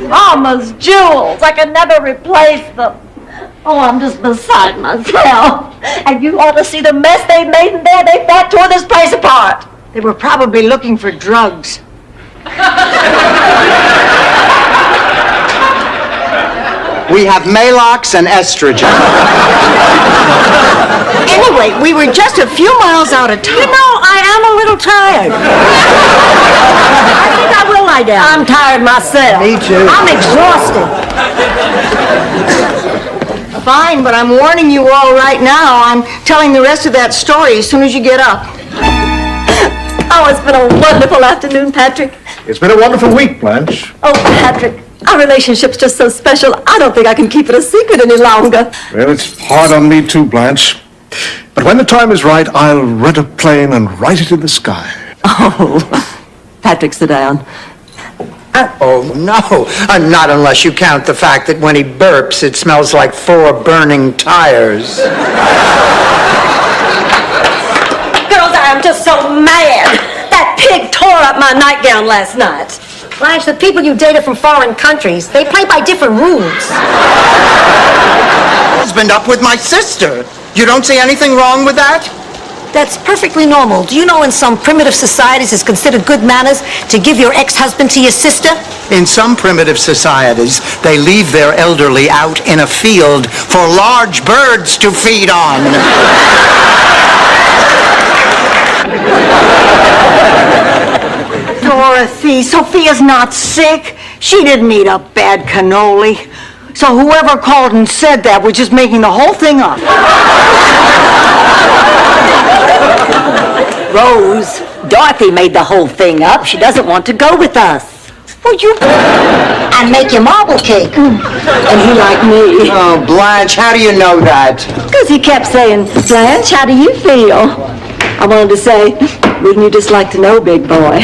Mama's jewels. I can never replace them. Oh, I'm just beside myself. And you ought to see the mess they made in there. They fat tore this place apart. They were probably looking for drugs. We have Maalox and estrogen. Anyway, we were just a few miles out of town. You know, I am a little tired. I think I will lie down. I'm tired myself. Me too. I'm exhausted. Fine, but I'm warning you all right now. I'm telling the rest of that story as soon as you get up. Oh, it's been a wonderful afternoon, Patrick. It's been a wonderful week, Blanche. Oh, Patrick, our relationship's just so special, I don't think I can keep it a secret any longer. Well, it's hard on me too, Blanche. But when the time is right, I'll rent a plane and write it in the sky. Oh, Patrick, sit down. Oh, no. Not unless you count the fact that when he burps, it smells like 4 burning tires. Girls, I am just so mad. That pig tore up my nightgown last night. Blanche, the people you dated from foreign countries, they play by different rules. Husband up with my sister. You don't see anything wrong with that? That's perfectly normal. Do you know in some primitive societies it's considered good manners to give your ex-husband to your sister? In some primitive societies, they leave their elderly out in a field for large birds to feed on. Dorothy, Sophia's not sick. She didn't eat a bad cannoli. So whoever called and said that was just making the whole thing up. Rose, Dorothy made the whole thing up. She doesn't want to go with us. Well, you... And make your marble cake. And he liked me. Oh, Blanche, how do you know that? Because he kept saying, Blanche, how do you feel? I wanted to say, wouldn't you just like to know, big boy?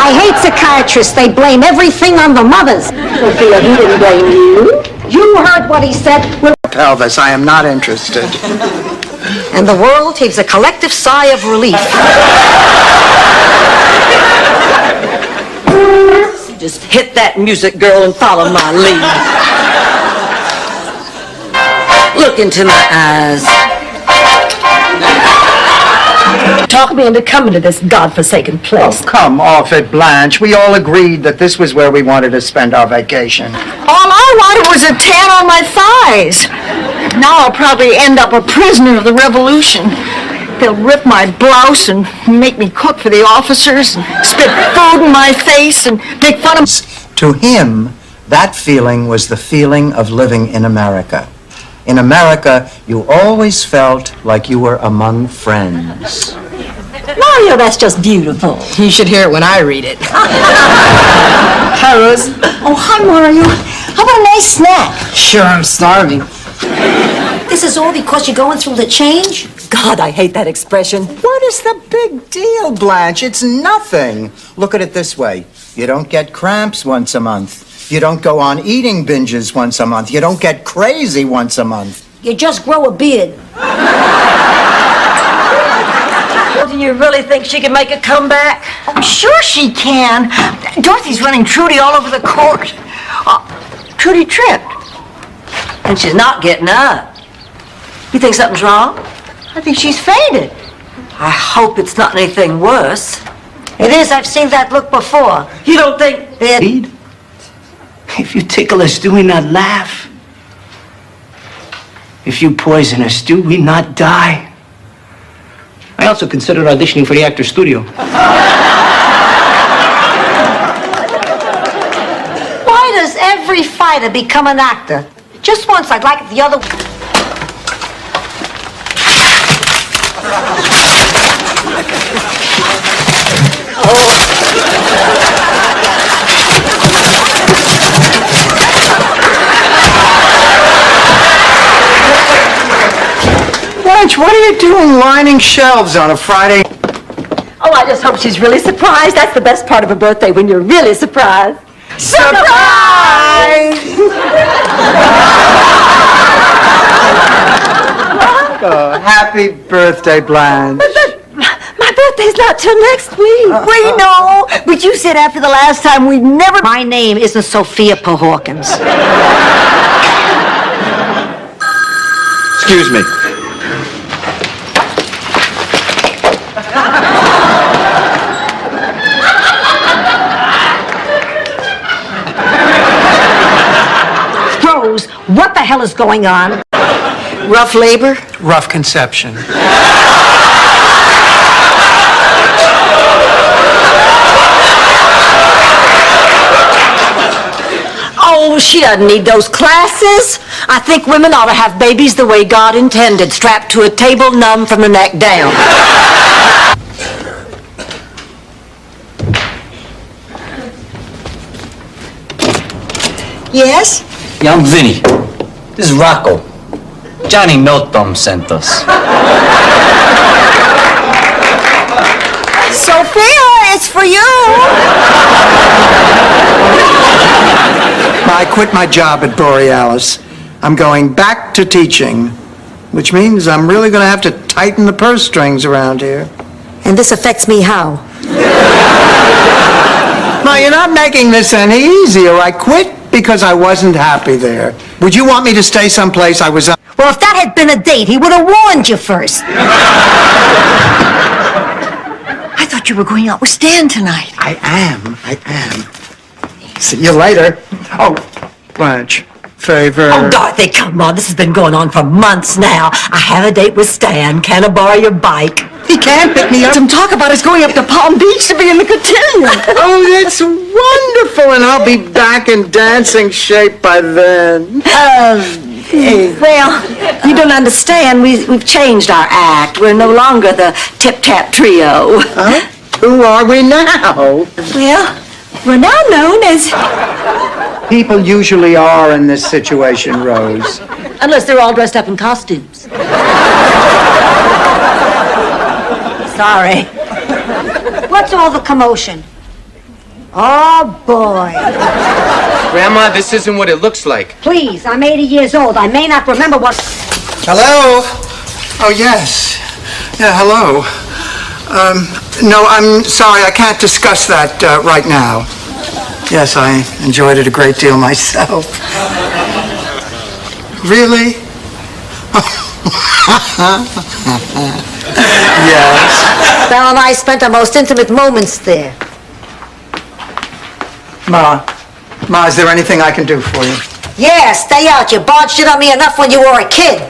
I hate psychiatrists. They blame everything on the mothers. Sophia, he didn't blame you. You heard what he said. Pelvis, I am not interested. And the world heaves a collective sigh of relief. Just hit that music, girl, and follow my lead. Look into my eyes. Talk me into coming to this godforsaken place. Oh, come off it, Blanche. We all agreed that this was where we wanted to spend our vacation. All I wanted was a tan on my thighs. Now I'll probably end up a prisoner of the revolution. They'll rip my blouse and make me cook for the officers and spit food in my face and make fun of... To him, that feeling was the feeling of living in America. In America, you always felt like you were among friends. Mario, that's just beautiful. You should hear it when I read it. Hi, Rose. Oh, hi, Mario. How about a nice snack? Sure, I'm starving. This is all because you're going through the change? God, I hate that expression. What is the big deal, Blanche? It's nothing. Look at it this way. You don't get cramps once a month. You don't go on eating binges once a month. You don't get crazy once a month. You just grow a beard. Do you really think she can make a comeback? Oh, sure she can. Dorothy's running Trudy all over the court. Trudy tripped. And she's not getting up. You think something's wrong? I think she's fainted. I hope it's not anything worse. It is. I've seen that look before. You don't think... If you tickle us, do we not laugh? If you poison us, do we not die? I also considered auditioning for the Actors Studio. Why does every fighter become an actor? Just once, I'd like it the other... Blanche, what are you doing lining shelves on a Friday? Oh, I just hope she's really surprised. That's the best part of a birthday, when you're really surprised. Surprise! Oh, happy birthday, Blanche. My birthday's not till next week. We know, but you said after the last time we'd never... My name isn't Sophia Pahawkins. Excuse me. Rose, what the hell is going on? Rough labor? Rough conception. Oh, she doesn't need those classes. I think women ought to have babies the way God intended, strapped to a table numb from the neck down. Yes? Yeah, I'm Vinny. This is Rocco. Johnny No Thumb sent us. Sophia, it's for you. I quit my job at Borealis. I'm going back to teaching, which means I'm really going to have to tighten the purse strings around here. And this affects me how? No, you're not making this any easier. I quit because I wasn't happy there. Would you want me to stay someplace I was... Well, if that had been a date, he would have warned you first. I thought you were going out with Stan tonight. I am. See you later. Oh, Blanche, favor... Oh, Dorothy, come on. This has been going on for months now. I have a date with Stan. Can I borrow your bike? He can't pick me up. Some talk about us going up to Palm Beach to be in the cotillion. Oh, that's wonderful, and I'll be back in dancing shape by then. Well, you don't understand. We've changed our act. We're no longer the tip-tap trio. Huh? Who are we now? Well, we're now known as... People usually are in this situation, Rose. Unless they're all dressed up in costumes. Sorry. What's all the commotion? Oh, boy. Grandma, this isn't what it looks like. Please, I'm 80 years old. I may not remember what... Hello? Oh, yes. Yeah, hello. No, I'm sorry, I can't discuss that right now. Yes, I enjoyed it a great deal myself. Really? Yes. Belle and I spent our most intimate moments there. Ma, is there anything I can do for you? Yeah, stay out. You barged in on me enough when you were a kid.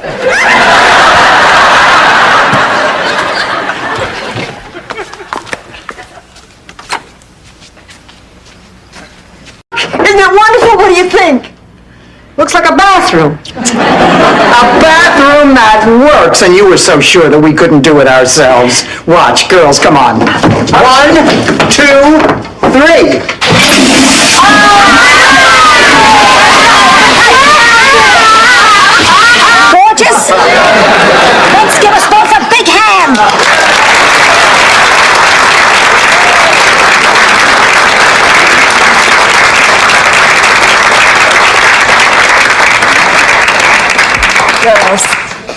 Isn't it wonderful? What do you think? Looks like a bathroom. A bathroom that works, and you were so sure that we couldn't do it ourselves. Watch, girls, come on. 1, 2, 3. Gorgeous. Let's give us both a big hand.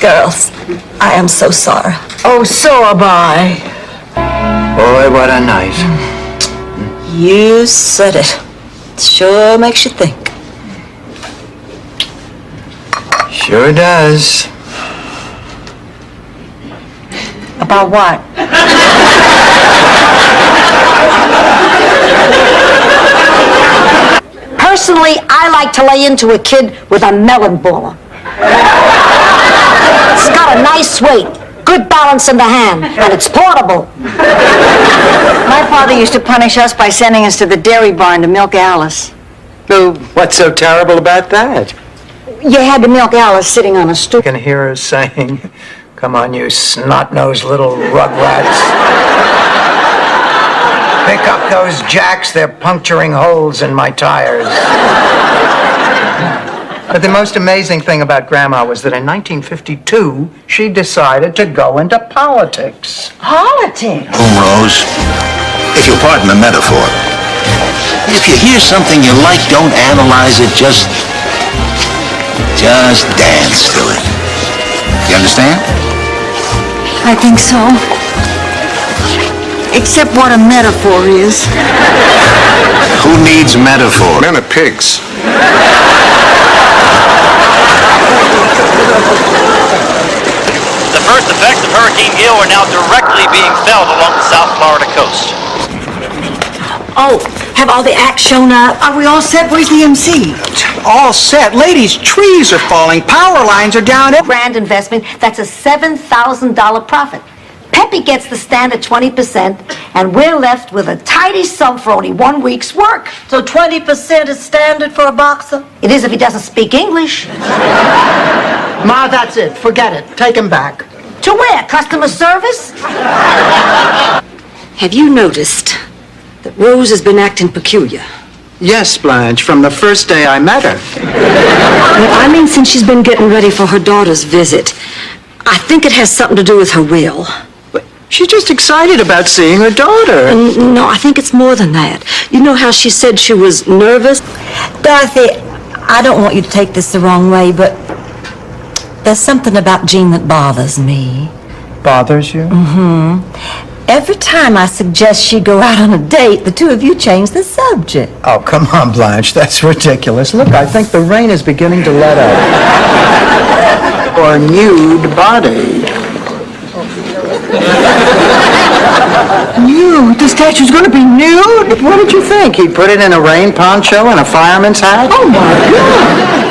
Girls, I am so sorry. Oh, so am I. Boy, what a night. You said it. Sure makes you think. Sure does. About what? Personally, I like to lay into a kid with a melon baller. It's got a nice weight, good balance in the hand, and it's portable. My father used to punish us by sending us to the dairy barn to milk Alice. Well, what's so terrible about that? You had to milk Alice sitting on a stool. I can hear her saying, "Come on, you snot-nosed little rugrats. Pick up those jacks, they're puncturing holes in my tires." But the most amazing thing about Grandma was that in 1952, she decided to go into politics. Politics? Rose, if you'll pardon the metaphor, if you hear something you like, don't analyze it, just dance to it. You understand? I think so. except what a metaphor is. Who needs metaphor? Men are pigs. The first effects of Hurricane Gale are now directly being felt along the South Florida coast. Oh, have all the acts shown up? Are we all set? Where's the MC? All set. Ladies, trees are falling. Power lines are down. Grand investment, that's a $7,000 profit. Peppy gets the stand at 20%, and we're left with a tidy sum for only 1 week's work. So 20% is standard for a boxer? It is if he doesn't speak English. Ma, that's it. Forget it. Take him back. To where? Customer service? Have you noticed that Rose has been acting peculiar? Yes, Blanche, from the first day I met her. Well, I mean since she's been getting ready for her daughter's visit. I think it has something to do with her will. She's just excited about seeing her daughter. No, I think it's more than that. You know how she said she was nervous? Dorothy, I don't want you to take this the wrong way, but there's something about Jean that bothers me. Bothers you? Every time I suggest she go out on a date, the two of you change the subject. Oh, come on, Blanche. That's ridiculous. Look, I think the rain is beginning to let up. Or nude body. Nude? The statue's gonna be nude? What did you think? He put it in a rain poncho and a fireman's hat? Oh, my God.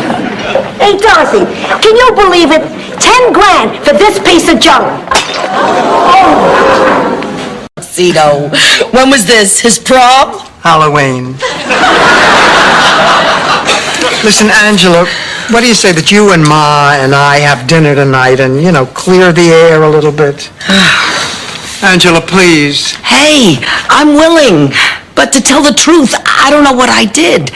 Hey, Dorothy, can you believe it? 10 grand for this piece of junk. Cito, when was this? His prom? Halloween. Listen, Angela, what do you say that you and Ma and I have dinner tonight and, clear the air a little bit? Angela, please. Hey, I'm willing. But to tell the truth, I don't know what I did.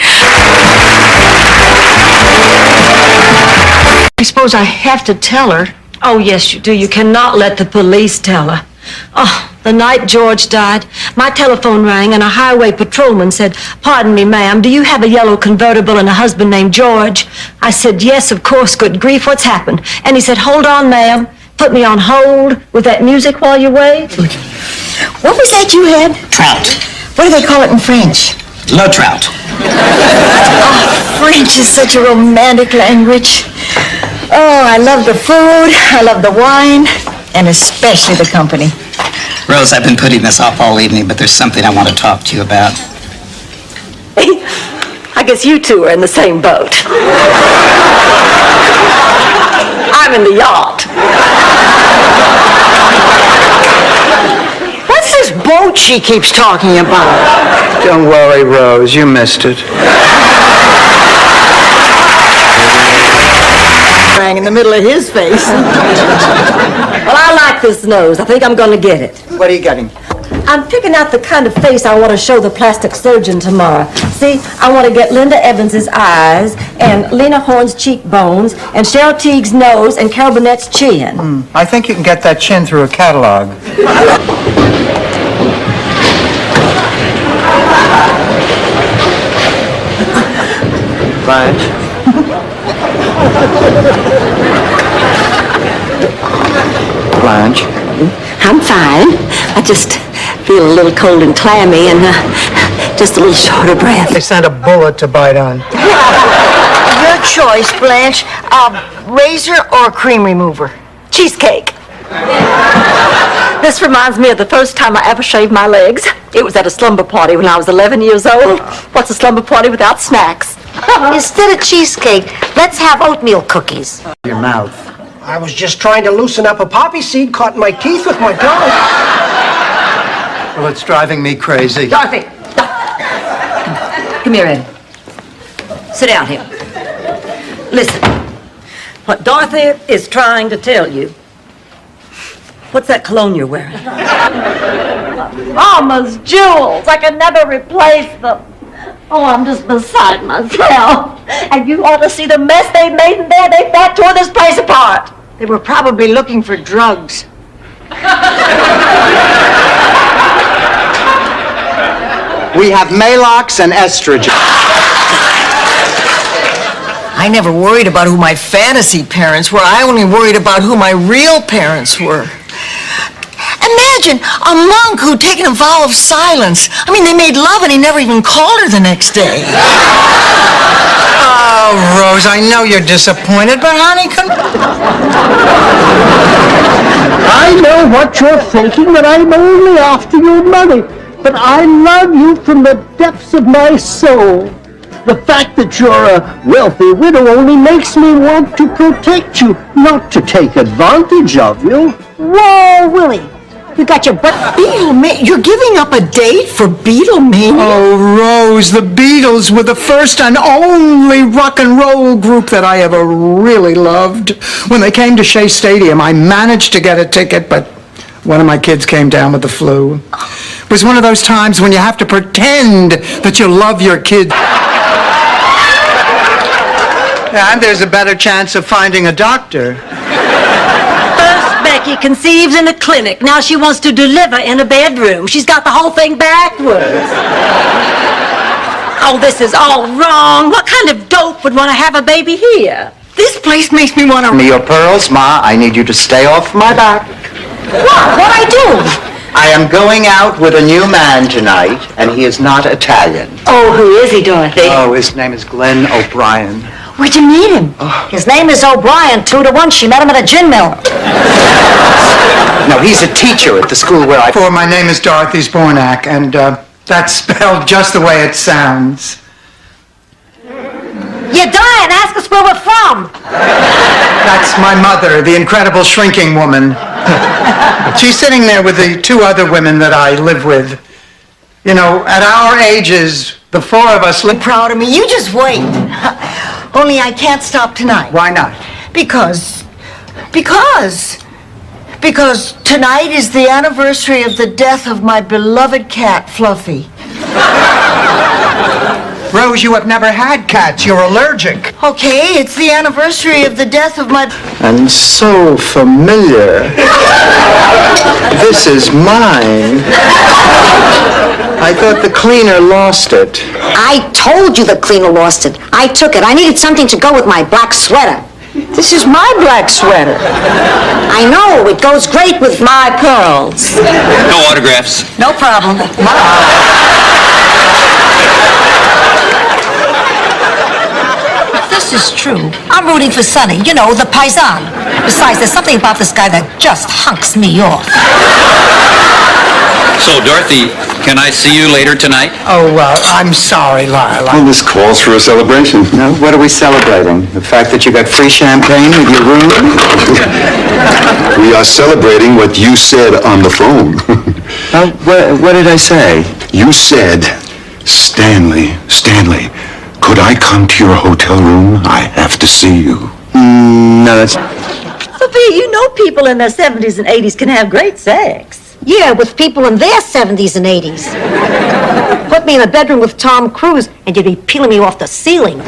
I suppose I have to tell her. Oh, yes, you do. You cannot let the police tell her. Oh, the night George died, my telephone rang and a highway patrolman said, "Pardon me, ma'am, do you have a yellow convertible and a husband named George?" I said, "Yes, of course, good grief, what's happened?" And he said, "Hold on, ma'am." Put me on hold with that music while you wait. What was that you had? Trout. What do they call it in French? Le trout. French is such a romantic language. Oh, I love the food, I love the wine, and especially the company. Rose, I've been putting this off all evening, but there's something I want to talk to you about. I guess you two are in the same boat. I'm in the yacht. What's this boat she keeps talking about? Don't worry, Rose, you missed it. Rang in the middle of his face. Well, I like this nose. I think I'm going to get it. What are you getting? I'm picking out the kind of face I want to show the plastic surgeon tomorrow. See, I want to get Linda Evans's eyes, and Lena Horne's cheekbones, and Cheryl Teague's nose, and Carol Burnett's chin. I think you can get that chin through a catalog. Blanche? Blanche? I'm fine. I just feel a little cold and clammy and just a little short of breath. They sent a bullet to bite on. Your choice, Blanche. Razor or cream remover? Cheesecake. This reminds me of the first time I ever shaved my legs. It was at a slumber party when I was 11 years old. What's a slumber party without snacks? Instead of cheesecake, let's have oatmeal cookies. Your mouth. I was just trying to loosen up a poppy seed caught in my teeth with my tongue. Well, it's driving me crazy. Dorothy, come here, Ed. Sit down here. Listen, what Dorothy is trying to tell you. What's that cologne you're wearing? Mama's jewels. I can never replace them. Oh, I'm just beside myself. And you ought to see the mess they made in there. They about tore this place apart. They were probably looking for drugs. We have Maalox and estrogen. I never worried about who my fantasy parents were. I only worried about who my real parents were. And Imagine a monk who'd taken a vow of silence. I mean, they made love and he never even called her the next day. Oh, Rose, I know you're disappointed, but honey, I know what you're thinking, that I'm only after your money. But I love you from the depths of my soul. The fact that you're a wealthy widow only makes me want to protect you, not to take advantage of you. Whoa, Willie. You got your butt... Beatlemania? You're giving up a date for Beatlemania? Oh, Rose, the Beatles were the first and only rock and roll group that I ever really loved. When they came to Shea Stadium, I managed to get a ticket, but one of my kids came down with the flu. It was one of those times when you have to pretend that you love your kid. And there's a better chance of finding a doctor. First, Becky conceives in a clinic. Now she wants to deliver in a bedroom. She's got the whole thing backwards. Oh, this is all wrong. What kind of dope would want to have a baby here? This place makes me want to... Me your pearls, Ma. I need you to stay off my back. What'd I do? I am going out with a new man tonight, and he is not Italian. Oh, who is he, Dorothy? Oh, his name is Glenn O'Brien. Where'd you meet him? His name is O'Brien, 2-to-1. She met him at a gin mill. No, he's a teacher at the school where I... My name is Dorothy Zbornak, and that's spelled just the way it sounds. You're dying. Ask us where we're from. That's my mother, the incredible shrinking woman. She's sitting there with the two other women that I live with. You know, at our ages, the four of us live... Proud of me. You just wait. Only I can't stop tonight. Why not? Because tonight is the anniversary of the death of my beloved cat, Fluffy. Rose, you have never had cats. You're allergic. Okay, it's the anniversary of the death of my... And so familiar. This is mine. I thought the cleaner lost it. I told you the cleaner lost it. I took it. I needed something to go with my black sweater. This is my black sweater. I know. It goes great with my pearls. No autographs. No problem. This is true. I'm rooting for Sonny. You know, the paisan. Besides, there's something about this guy that just hunks me off. So, Dorothy, can I see you later tonight? Oh, I'm sorry, Lyle. Well, this calls for a celebration. No, what are we celebrating? The fact that you got free champagne with your room? We are celebrating what you said on the phone. What did I say? You said, Stanley, could I come to your hotel room? I have to see you. No, that's... Sophia, you know people in their 70s and 80s can have great sex. Yeah, with people in their 70s and 80s. Put me in a bedroom with Tom Cruise, and you'd be peeling me off the ceiling.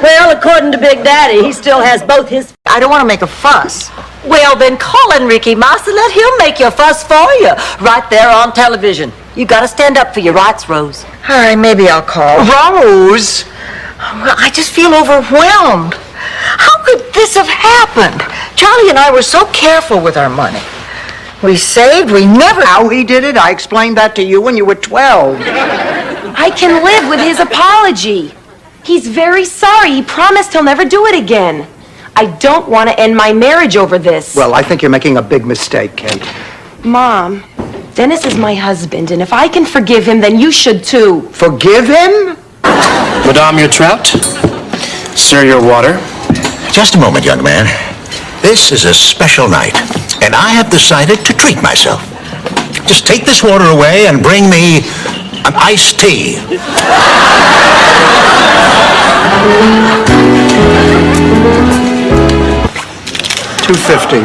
Well, according to Big Daddy, he still has both his... I don't want to make a fuss. Well, then call Enrique Mas and let him make your fuss for you, right there on television. You gotta stand up for your rights, Rose. All right, maybe I'll call. Rose! I just feel overwhelmed. How could this have happened? Charlie and I were so careful with our money. We saved, we never... How he did it? I explained that to you when you were 12. I can live with his apology. He's very sorry. He promised he'll never do it again. I don't want to end my marriage over this. Well, I think you're making a big mistake, Kate. Mom, Dennis is my husband, and if I can forgive him, then you should too. Forgive him? Madame, your trout. Sir, your water. Just a moment, young man. This is a special night, and I have decided to treat myself. Just take this water away and bring me an iced tea. $2.50.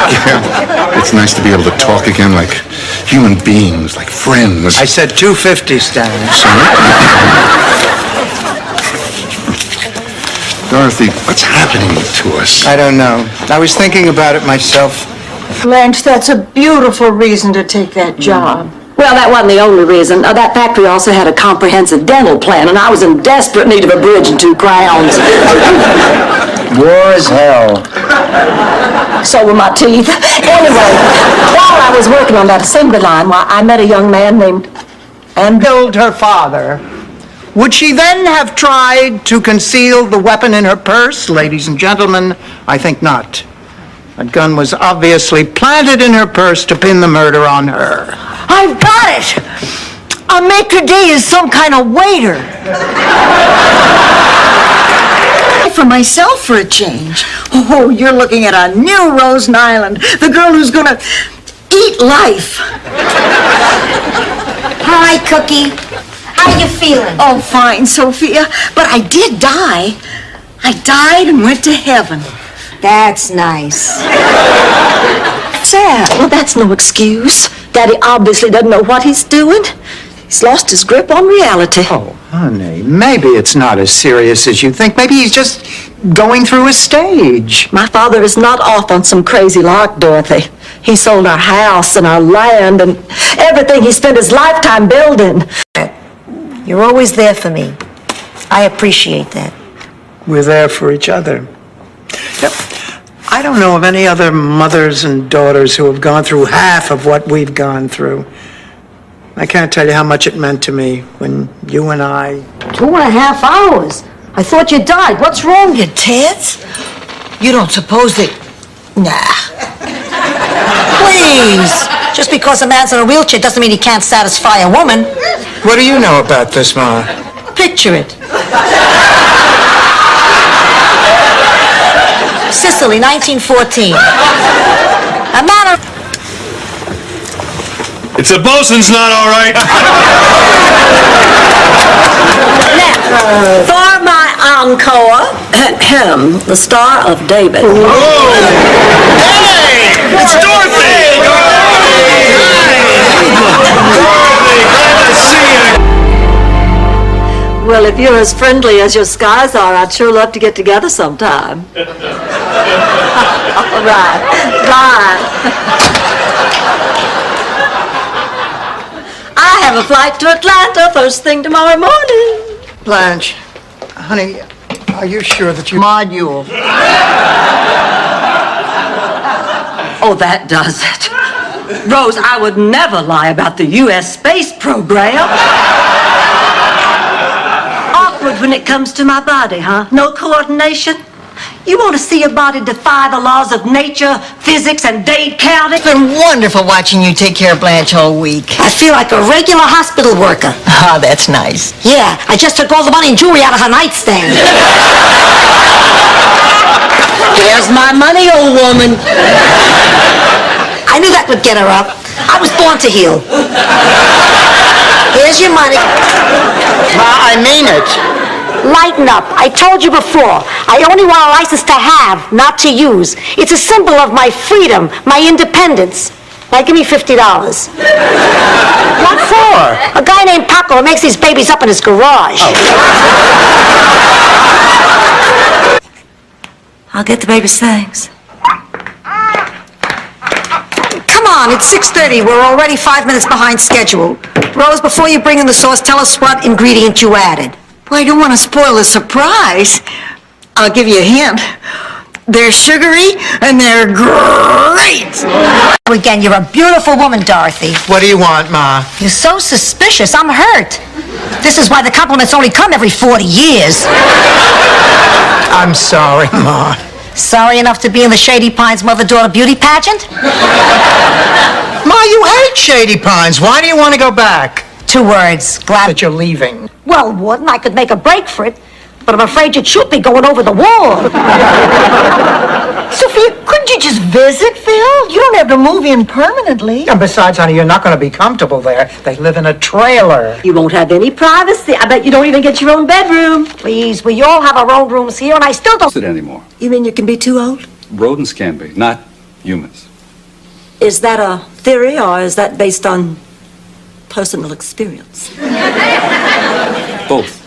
Yeah, it's nice to be able to talk again like human beings, like friends. I said $2.50, Stan. Dorothy, what's happening to us? I don't know. I was thinking about it myself. Blanche, that's a beautiful reason to take that job. Well, that wasn't the only reason. That factory also had a comprehensive dental plan, and I was in desperate need of a bridge and 2 crowns. War as hell. So were my teeth. Anyway, while I was working on that assembly line, I met a young man named... And killed her father. Would she then have tried to conceal the weapon in her purse? Ladies and gentlemen, I think not. That gun was obviously planted in her purse to pin the murder on her. I've got it! A maître d' is some kind of waiter. For myself for a change. Oh, you're looking at a new Rose Nyland, the girl who's gonna eat life. Hi, Cookie. How you feeling? Oh, fine, Sophia. But I did die. I died and went to heaven. That's nice. Sad. Well, that's no excuse. Daddy obviously doesn't know what he's doing. He's lost his grip on reality. Oh, honey, maybe it's not as serious as you think. Maybe he's just going through a stage. My father is not off on some crazy lark, Dorothy. He sold our house and our land and everything he spent his lifetime building. You're always there for me. I appreciate that. We're there for each other. Yep. I don't know of any other mothers and daughters who have gone through half of what we've gone through. I can't tell you how much it meant to me when you and I... 2.5 hours? I thought you died. What's wrong? You tits? You don't suppose that... Nah. Please! Just because a man's in a wheelchair doesn't mean he can't satisfy a woman. What do you know about this, Ma? Picture it. Sicily, 1914. A man of... It's the bosun's not all right. Now, for my encore, the Star of David. Hey! It's Dorothy! Dorothy, glad to see you. Well, if you're as friendly as your skies are, I'd sure love to get together sometime. All right. Bye. I have a flight to Atlanta first thing tomorrow morning. Blanche, honey, are you sure that you... Module. Oh, that does it. Rose, I would never lie about the U.S. space program. Awkward when it comes to my body, huh? No coordination? You want to see your body defy the laws of nature, physics, and Dade County? It's been wonderful watching you take care of Blanche all week. I feel like a regular hospital worker. Ah, that's nice. Yeah, I just took all the money and jewelry out of her nightstand. Here's my money, old woman. I knew that would get her up. I was born to heal. Here's your money. Ma, I mean it. Lighten up. I told you before, I only want a license to have, not to use. It's a symbol of my freedom, my independence. Now, give me $50. What for? A guy named Paco who makes these babies up in his garage. I'll get the baby's things. Come on, it's 6:30. We're already 5 minutes behind schedule. Rose, before you bring in the sauce, tell us what ingredient you added. Well, I don't want to spoil the surprise. I'll give you a hint. They're sugary and they're great. Again, you're a beautiful woman, Dorothy. What do you want, Ma? You're so suspicious. I'm hurt. This is why the compliments only come every 40 years. I'm sorry, Ma. Sorry enough to be in the Shady Pines mother-daughter beauty pageant? Ma, you hate Shady Pines. Why do you want to go back? 2 words. Glad That you're leaving. Well, wouldn't I could make a break for it, but I'm afraid you'd shoot me going over the wall. Sophia, couldn't you just visit, Phil? You don't have to move in permanently. And besides, honey, you're not going to be comfortable there. They live in a trailer. You won't have any privacy. I bet you don't even get your own bedroom. Please, we all have our own rooms here, and I still don't... It anymore. You mean you can be too old? Rodents can be, not humans. Is that a theory, or is that based on personal experience? Both.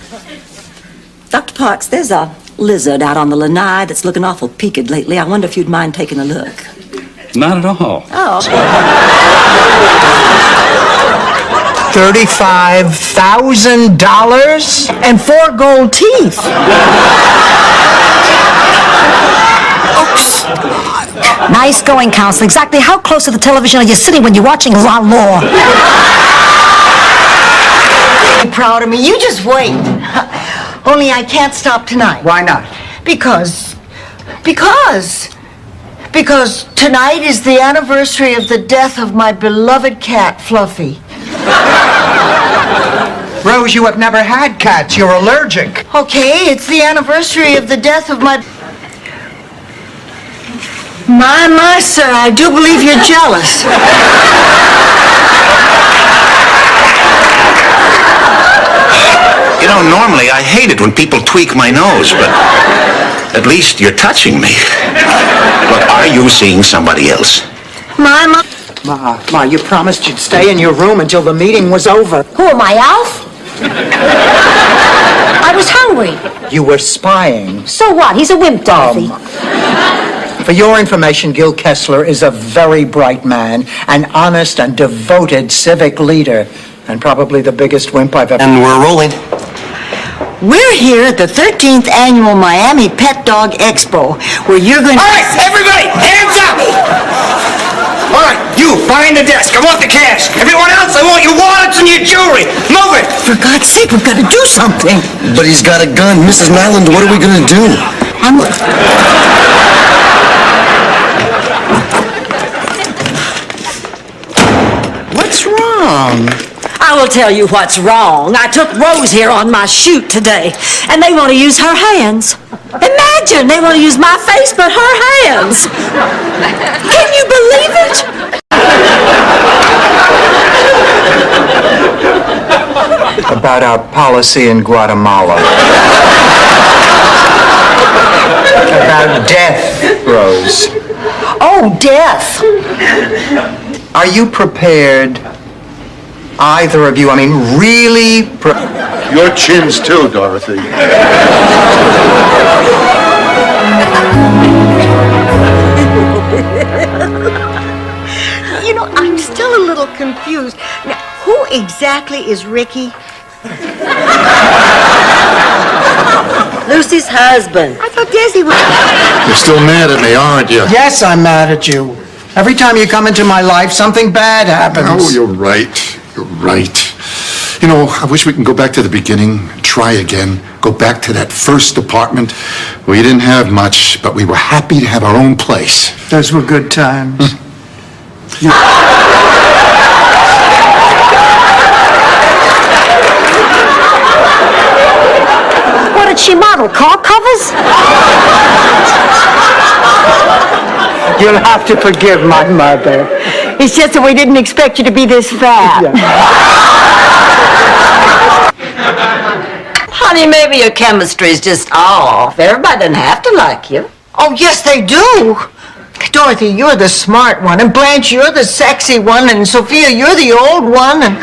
Dr. Parks, there's a lizard out on the lanai that's looking awful peaked lately. I wonder if you'd mind taking a look. Not at all. Oh. $35,000? And 4 gold teeth. Nice going, Counselor. Exactly how close to the television are you sitting when you're watching La Law? Be proud of me. You just wait. Only I can't stop tonight. Why not? Because tonight is the anniversary of the death of my beloved cat, Fluffy. Rose, you have never had cats. You're allergic. Okay, it's the anniversary of the death of my... My, sir, I do believe you're jealous. You know, normally I hate it when people tweak my nose, but at least you're touching me. Look, are you seeing somebody else? Ma. Ma, you promised you'd stay in your room until the meeting was over. Who am I, Alf? I was hungry. You were spying. So what? He's a wimp, Dorothy. For your information, Gil Kessler is a very bright man, an honest and devoted civic leader, and probably the biggest wimp I've ever... And we're rolling. We're here at the 13th annual Miami Pet Dog Expo, where you're going to... All right, everybody, hands up! All right, you, behind the desk, I want the cash. Everyone else, I want your wallets and your jewelry. Move it! For God's sake, we've got to do something. But he's got a gun. Mrs. Nyland, what are we going to do? What's wrong? I will tell you what's wrong. I took Rose here on my shoot today, and they want to use her hands. Imagine, they want to use my face, but her hands. Can you believe it? About our policy in Guatemala. About death, Rose. Oh, death. Are you prepared, either of you, I mean, really Your chins too, Dorothy. You know, I'm still a little confused. Now, who exactly is Ricky? Lucy's husband. I thought Desi was... You're still mad at me, aren't you? Yes, I'm mad at you. Every time you come into my life, something bad happens. Oh, you're right. You're right. You know, I wish we can go back to the beginning, try again, go back to that first apartment. We didn't have much, but we were happy to have our own place. Those were good times. What did she model? Car covers? You'll have to forgive my mother. It's just that we didn't expect you to be this fat. Honey, maybe your chemistry's just off. Everybody doesn't have to like you. Oh, yes, they do. Dorothy, you're the smart one, and Blanche, you're the sexy one, and Sophia, you're the old one, and...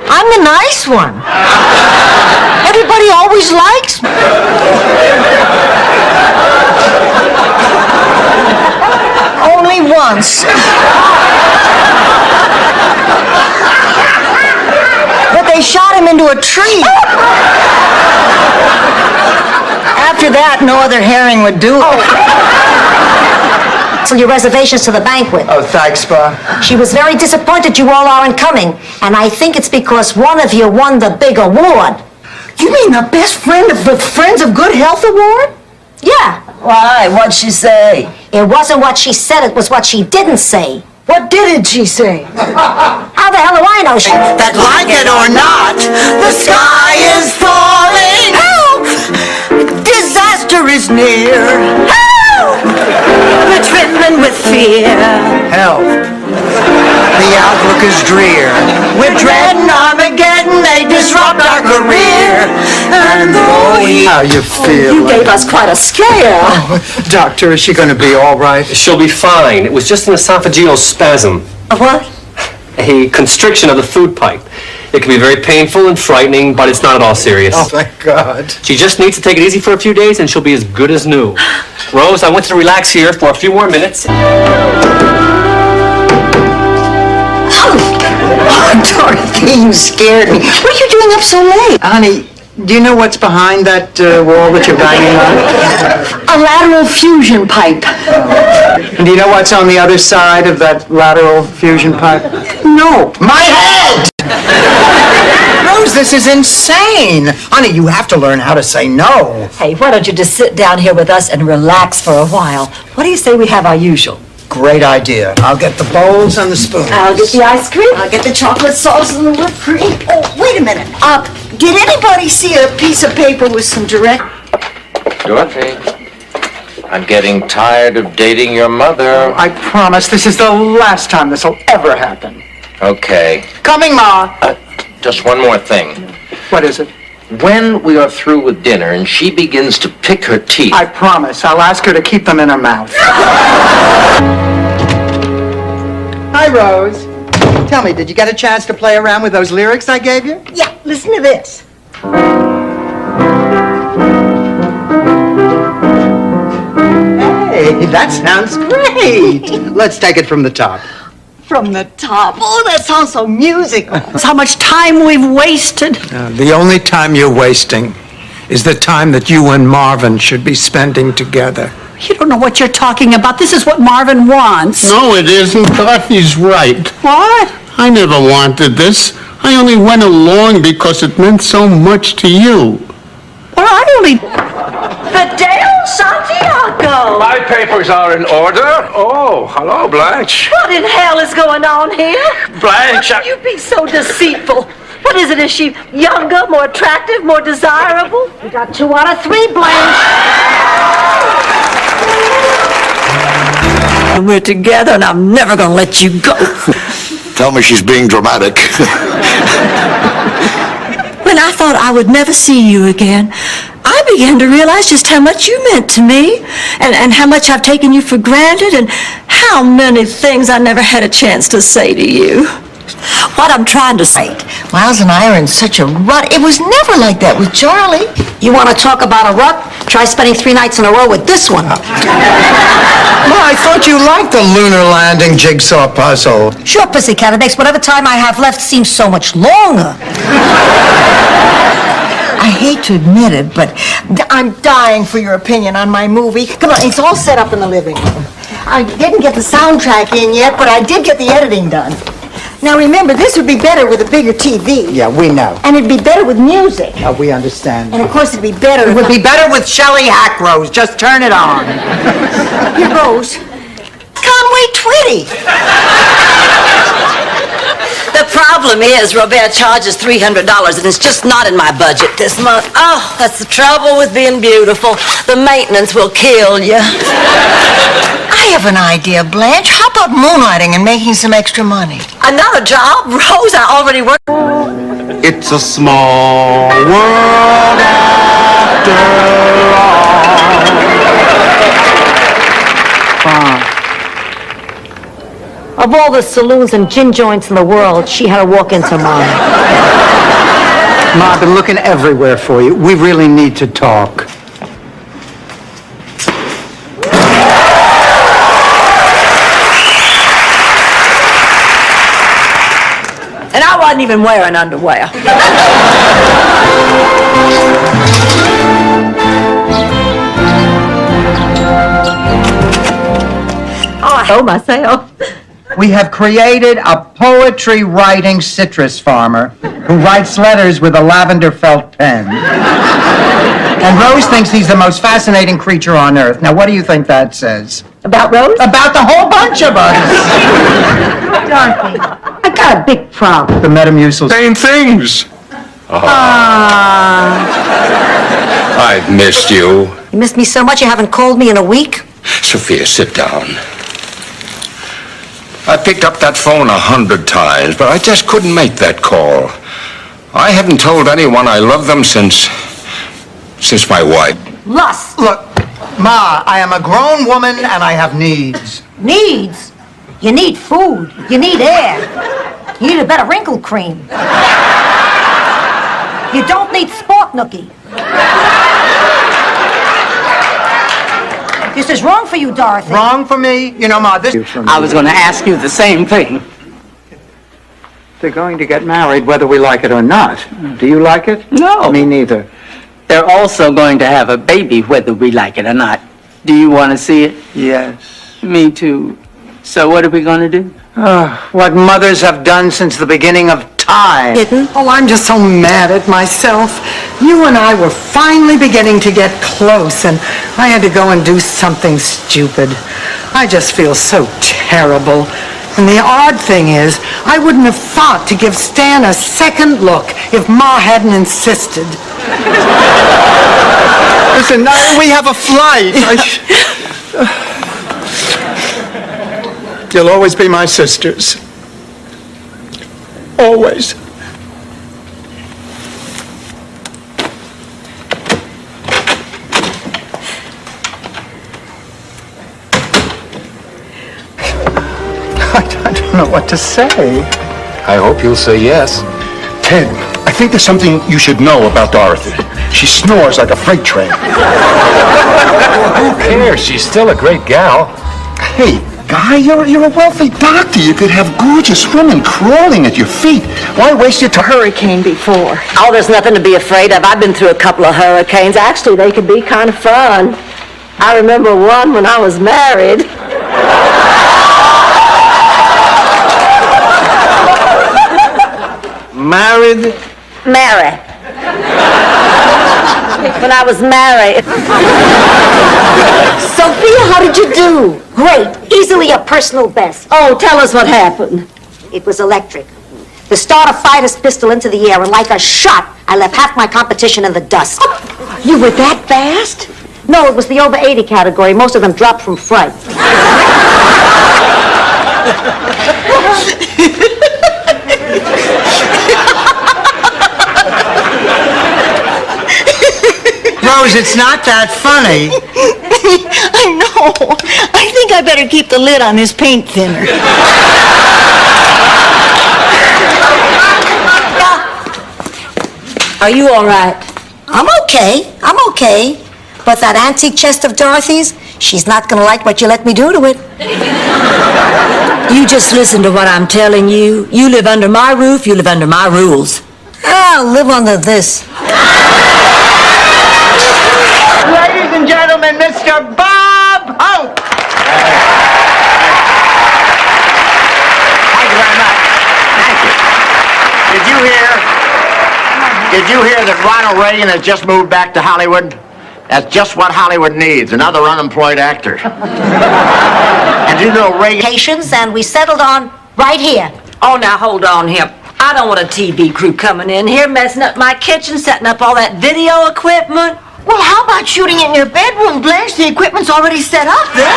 I'm the nice one. Everybody always likes me. Only once. But they shot him into a tree. After that, no other herring would do. So your reservations to the banquet. Oh, thanks, Pa. She was very disappointed you all aren't coming, and I think it's because one of you won the big award. You mean the best friend of the Friends of Good Health Award? Yeah. Why? What'd she say? It wasn't what she said, it was what she didn't say. What did she say? How the hell do I know? That like it or not, the sky is falling. Help! Disaster is near. Help! We're trembling with fear. Help. The outlook is drear. We're dreading Armageddon, they disrupt our career. And though How you feel? You gave us quite a scare. Doctor, is she going to be all right? She'll be fine. It was just an esophageal spasm. A what? A constriction of the food pipe. It can be very painful and frightening, but it's not at all serious. Oh, thank God. She just needs to take it easy for a few days and she'll be as good as new. Rose, I want you to relax here for a few more minutes. Oh, Dorothy, you scared me. What are you doing up so late? Honey, do you know what's behind that wall that you're banging on? A lateral fusion pipe. And do you know what's on the other side of that lateral fusion pipe? No. My head! Rose, this is insane. Honey, you have to learn how to say no. Hey, why don't you just sit down here with us and relax for a while? What do you say we have our usual? Great idea. I'll get the bowls and the spoons. I'll get the ice cream. I'll get the chocolate sauce and the whipped cream. Oh, wait a minute. Did anybody see a piece of paper with some direct... Dorothy, I'm getting tired of dating your mother. I promise this is the last time this will ever happen. Okay. Coming, Ma. Just one more thing. What is it? When we are through with dinner and she begins to pick her teeth... I promise. I'll ask her to keep them in her mouth. Hi, Rose. Tell me, did you get a chance to play around with those lyrics I gave you? Yeah, listen to this. Hey, that sounds great. Let's take it from the top. From the top. Oh, that sounds so musical. That's how much time we've wasted. The only time you're wasting is the time that you and Marvin should be spending together. You don't know what you're talking about. This is what Marvin wants. No, it isn't. Dorothy's right. What? I never wanted this. I only went along because it meant so much to you. Well, I only... Fidel Santiago! My papers are in order. Oh, hello, Blanche. What in hell is going on here? Blanche, How can you be so deceitful? What is it? Is she younger, more attractive, more desirable? You got 2 out of 3, Blanche. And we're together, and I'm never going to let you go. Tell me she's being dramatic. When I thought I would never see you again, I began to realize just how much you meant to me, and how much I've taken you for granted, and how many things I never had a chance to say to you. What I'm trying to say. Miles and I are in such a rut. It was never like that with Charlie. You want to talk about a rut? Try spending 3 nights in a row with this one. Well, I thought you liked the lunar landing jigsaw puzzle. Sure, pussycat. It makes whatever time I have left seem so much longer. I hate to admit it, but I'm dying for your opinion on my movie. Come on, it's all set up in the living room. I didn't get the soundtrack in yet, but I did get the editing done. Now remember, this would be better with a bigger TV. Yeah, we know. And it'd be better with music. We understand. And of course it'd be better... It would be better with Shelley Hack, Rose. Just turn it on. Here goes. Conway Twitty. The problem is, Robert charges $300, and it's just not in my budget this month. Oh, that's the trouble with being beautiful. The maintenance will kill you. I have an idea, Blanche. How about moonlighting and making some extra money? Another job? Rose, I already work. It's a small world after all. Of all the saloons and gin joints in the world, she had to walk into mine. Ma, I've been looking everywhere for you. We really need to talk. And I wasn't even wearing underwear. Oh, I owe myself. We have created a poetry-writing citrus farmer who writes letters with a lavender felt pen. And Rose thinks he's the most fascinating creature on earth. Now, what do you think that says? About Rose? About the whole bunch of us. Dorothy, I got a big problem. The Metamucil. Same things. I've missed you. You missed me so much you haven't called me in a week? Sophia, sit down. I picked up that phone 100 times, but I just couldn't make that call. I haven't told anyone I love them since my wife. Lust. Look, Ma, I am a grown woman and I have needs. Needs? You need food. You need air. You need a better wrinkle cream. You don't need Sport Nookie. This is wrong for you, Dorothy. Wrong for me? You know, Ma, this... I was going to ask you the same thing. They're going to get married whether we like it or not. Do you like it? No. Me neither. They're also going to have a baby whether we like it or not. Do you want to see it? Yes. Me too. So what are we going to do? What mothers have done since the beginning of time. Oh, I'm just so mad at myself. You and I were finally beginning to get close, and I had to go and do something stupid. I just feel so terrible. And the odd thing is, I wouldn't have thought to give Stan a second look if Ma hadn't insisted. Listen, we have a flight. You'll always be my sisters. Always. I don't know what to say. I hope you'll say yes. Ted, I think there's something you should know about Dorothy. She snores like a freight train. Who cares? She's still a great gal. Hey, Guy, you're a wealthy doctor. You could have gorgeous women crawling at your feet. Why waste your time? Hurricane before. Oh, there's nothing to be afraid of. I've been through a couple of hurricanes. Actually, they could be kind of fun. I remember one when I was married. Married? Married. When I was married. Sophia, how did you do? Great. Easily a personal best. Oh, tell us what happened. It was electric. The starter fired his pistol into the air, and like a shot, I left half my competition in the dust. You were that fast? No, it was the over 80 category. Most of them dropped from fright. Rose, it's not that funny. I know. I think I better keep the lid on this paint thinner. Are you all right? I'm okay. But that antique chest of Dorothy's, she's not going to like what you let me do to it. You just listen to what I'm telling you. You live under my roof, you live under my rules. I'll live under this. Ladies and gentlemen, Mr. Bob Hope. Thank you very much. Thank you. Did you hear that Ronald Reagan has just moved back to Hollywood? That's just what Hollywood needs, another unemployed actor. And you know Reagan... And we settled on right here. Oh, now hold on here. I don't want a TV crew coming in here, messing up my kitchen, setting up all that video equipment. Well, how about shooting it in your bedroom, Blanche? The equipment's already set up there.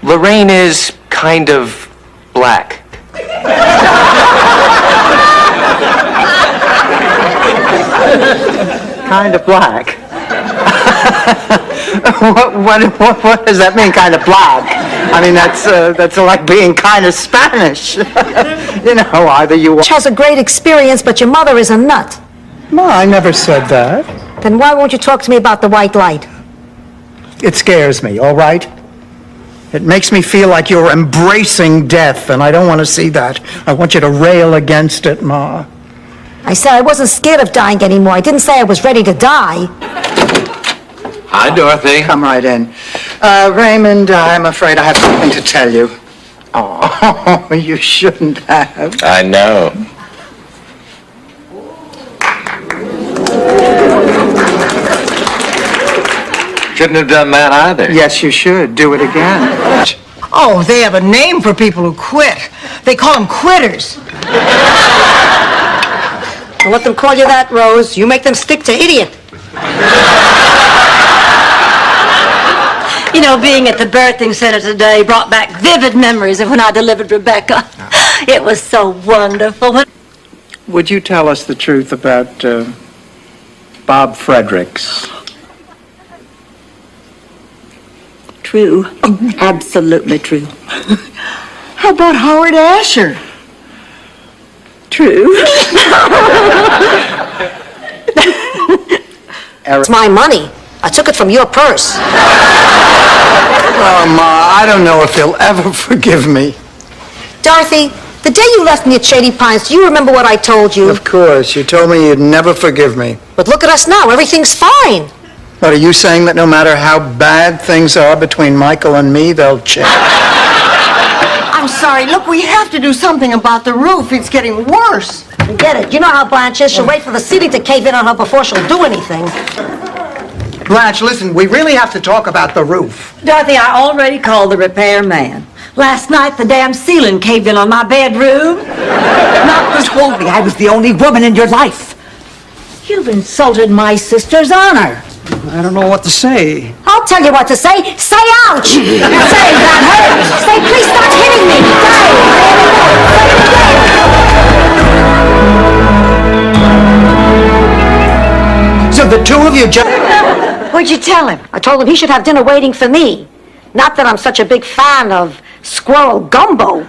Lorraine is kind of black. Kind of black. What does that mean, kind of black? I mean, that's like being kind of Spanish. You know, either you... She has a great experience, but your mother is a nut. No, I never said that. Then why won't you talk to me about the white light? It scares me, all right? It makes me feel like you're embracing death, and I don't want to see that. I want you to rail against it, Ma. I said I wasn't scared of dying anymore. I didn't say I was ready to die. Hi, Dorothy. Come right in. Raymond, I'm afraid I have something to tell you. Oh, you shouldn't have. I know. Shouldn't have done that either. Yes, you should. Do it again. Oh, they have a name for people who quit. They call them quitters. Don't let them call you that, Rose. You make them stick to idiot. You know, being at the birthing center today brought back vivid memories of when I delivered Rebecca. It was so wonderful. Would you tell us the truth about Bob Fredericks? True. Absolutely true. How about Howard Asher? True. It's my money. I took it from your purse. Oh, Ma, I don't know if he'll ever forgive me. Dorothy, the day you left me at Shady Pines, do you remember what I told you? Of course, you told me you'd never forgive me. But look at us now. Everything's fine. But are you saying that no matter how bad things are between Michael and me, they'll change? I'm sorry. Look, we have to do something about the roof. It's getting worse. Forget it. You know how Blanche is. She'll wait for the ceiling to cave in on her before she'll do anything. Blanche, listen, we really have to talk about the roof. Dorothy, I already called the repair man. Last night, the damn ceiling caved in on my bedroom. Not told me I was the only woman in your life. You've insulted my sister's honor. I don't know what to say. I'll tell you what to say. Say ouch! Say that hurt! Say please stop hitting me! So the two of you just... What'd you tell him? I told him he should have dinner waiting for me. Not that I'm such a big fan of squirrel gumbo.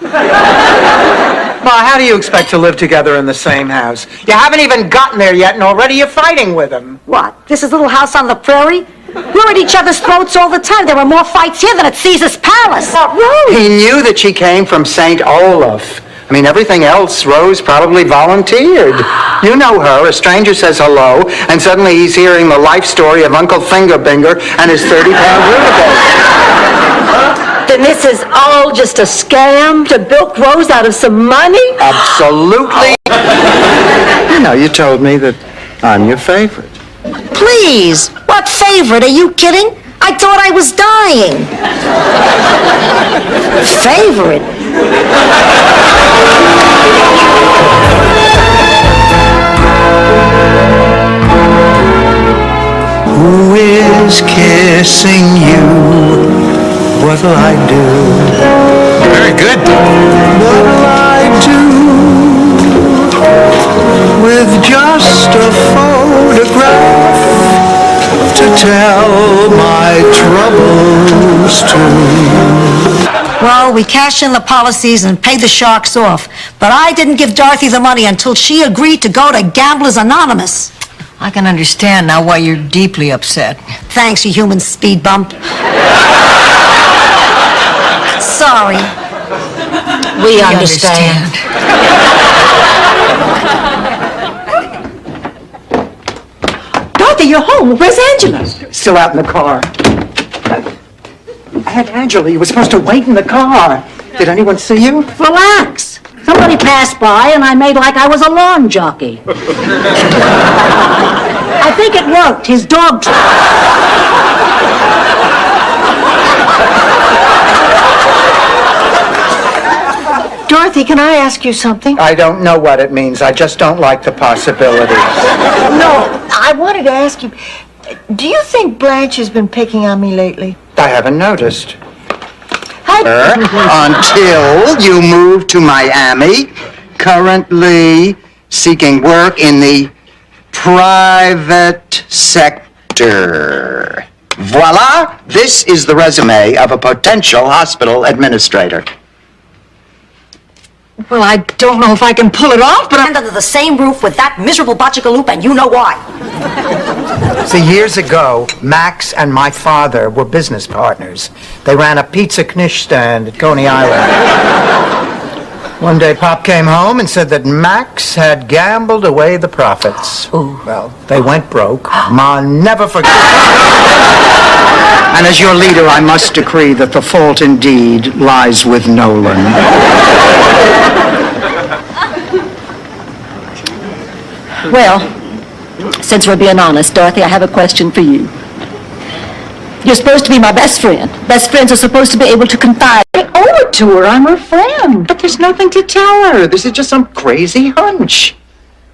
Ma, how do you expect to live together in the same house? You haven't even gotten there yet, and already you're fighting with him. What? This is Little House on the Prairie? We're at each other's throats all the time. There were more fights here than at Caesar's Palace. Rose! He knew that she came from St. Olaf. I mean, everything else Rose probably volunteered. You know her, a stranger says hello, and suddenly he's hearing the life story of Uncle Fingerbinger and his 30-pound rutabaga. Then this is all just a scam to bilk Rose out of some money? Absolutely. You know, you told me that I'm your favorite. Please, what favorite? Are you kidding? I thought I was dying. Favorite? Who is kissing you? What'll I do? Very good. What'll I do with just a photograph to tell my troubles to? Well, we cashed in the policies and paid the sharks off. But I didn't give Dorothy the money until she agreed to go to Gamblers Anonymous. I can understand now why you're deeply upset. Thanks, you human speed bump. Sorry. We understand. Dorothy, you're home. Where's Angela? Still out in the car. Aunt Angela, you were supposed to wait in the car. Did anyone see you? Relax. Somebody passed by and I made like I was a lawn jockey. I think it worked. His dog... Dorothy, can I ask you something? I don't know what it means. I just don't like the possibilities. No, I wanted to ask you, do you think Blanche has been picking on me lately? I haven't noticed. Until you moved to Miami, currently seeking work in the private sector. Voila! This is the resume of a potential hospital administrator. Well, I don't know if I can pull it off, but I'm under the same roof with that miserable Bachicaloop, and you know why. See, years ago, Max and my father were business partners. They ran a pizza knish stand at Coney Island. One day, Pop came home and said that Max had gambled away the profits. Ooh. Well, they went broke. Ma never forgot. And as your leader, I must decree that the fault indeed lies with Nolan. Well, since we're being honest, Dorothy, I have a question for you. You're supposed to be my best friend. Best friends are supposed to be able to confide. I owe it to her. I'm her friend. But there's nothing to tell her. This is just some crazy hunch.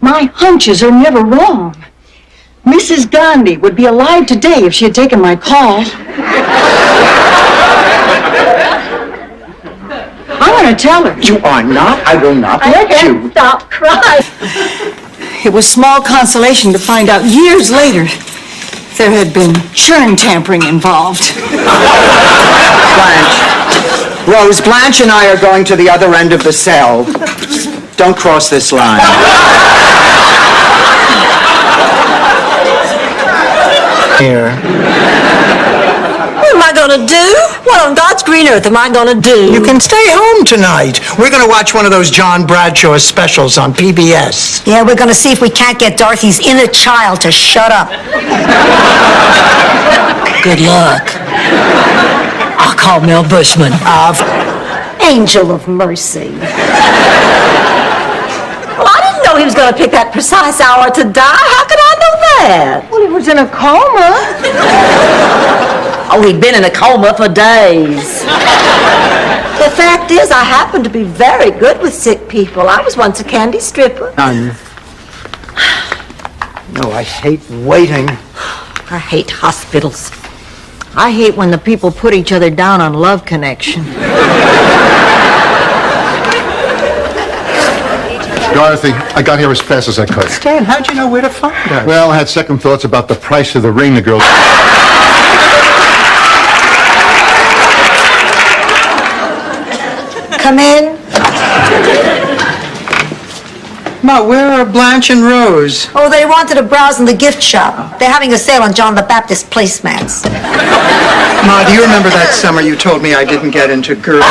My hunches are never wrong. Mrs. Gandhi would be alive today if she had taken my call. I'm going to tell her. You are not. I will not let you. Stop crying. it was small consolation to find out years later there had been churn tampering involved. Blanche. Rose, Blanche and I are going to the other end of the cell. Don't cross this line. Here. What am I going gonna do? What on God's green earth am I gonna do? You can stay home tonight. We're going to watch one of those John Bradshaw specials on PBS. Yeah, we're gonna see if we can't get Dorothy's inner child to shut up. Good luck. I'll call Mel Bushman. Angel of mercy. Well, I didn't know he was gonna pick that precise hour to die. How could I know that? Well, he was in a coma. Oh, he'd been in a coma for days. The fact is, I happen to be very good with sick people. I was once a candy stripper. None. No, I hate waiting. I hate hospitals. I hate when the people put each other down on Love Connection. Dorothy, I got here as fast as I could. Stan, how'd you know where to find us? Well, I had second thoughts about the price of the ring the girl... Come in. Ma, where are Blanche and Rose? Oh, they wanted to browse in the gift shop. They're having a sale on John the Baptist placemats. Ma, do you remember that summer you told me I didn't get into girls?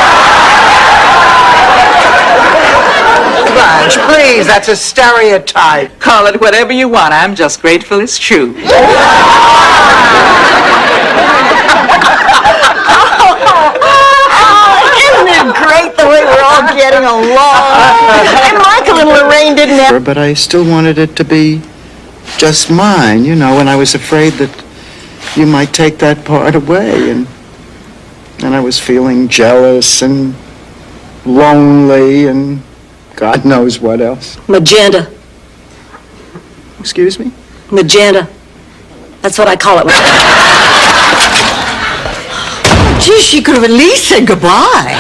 Blanche, please, that's a stereotype. Call it whatever you want. I'm just grateful it's true. Isn't it great the way we're all getting along? And Michael and Lorraine didn't have... But I still wanted it to be just mine, you know, and I was afraid that you might take that part away, and I was feeling jealous and lonely and God knows what else. Magenta. Excuse me? Magenta. That's what I call it. Gee, she could have at least said goodbye.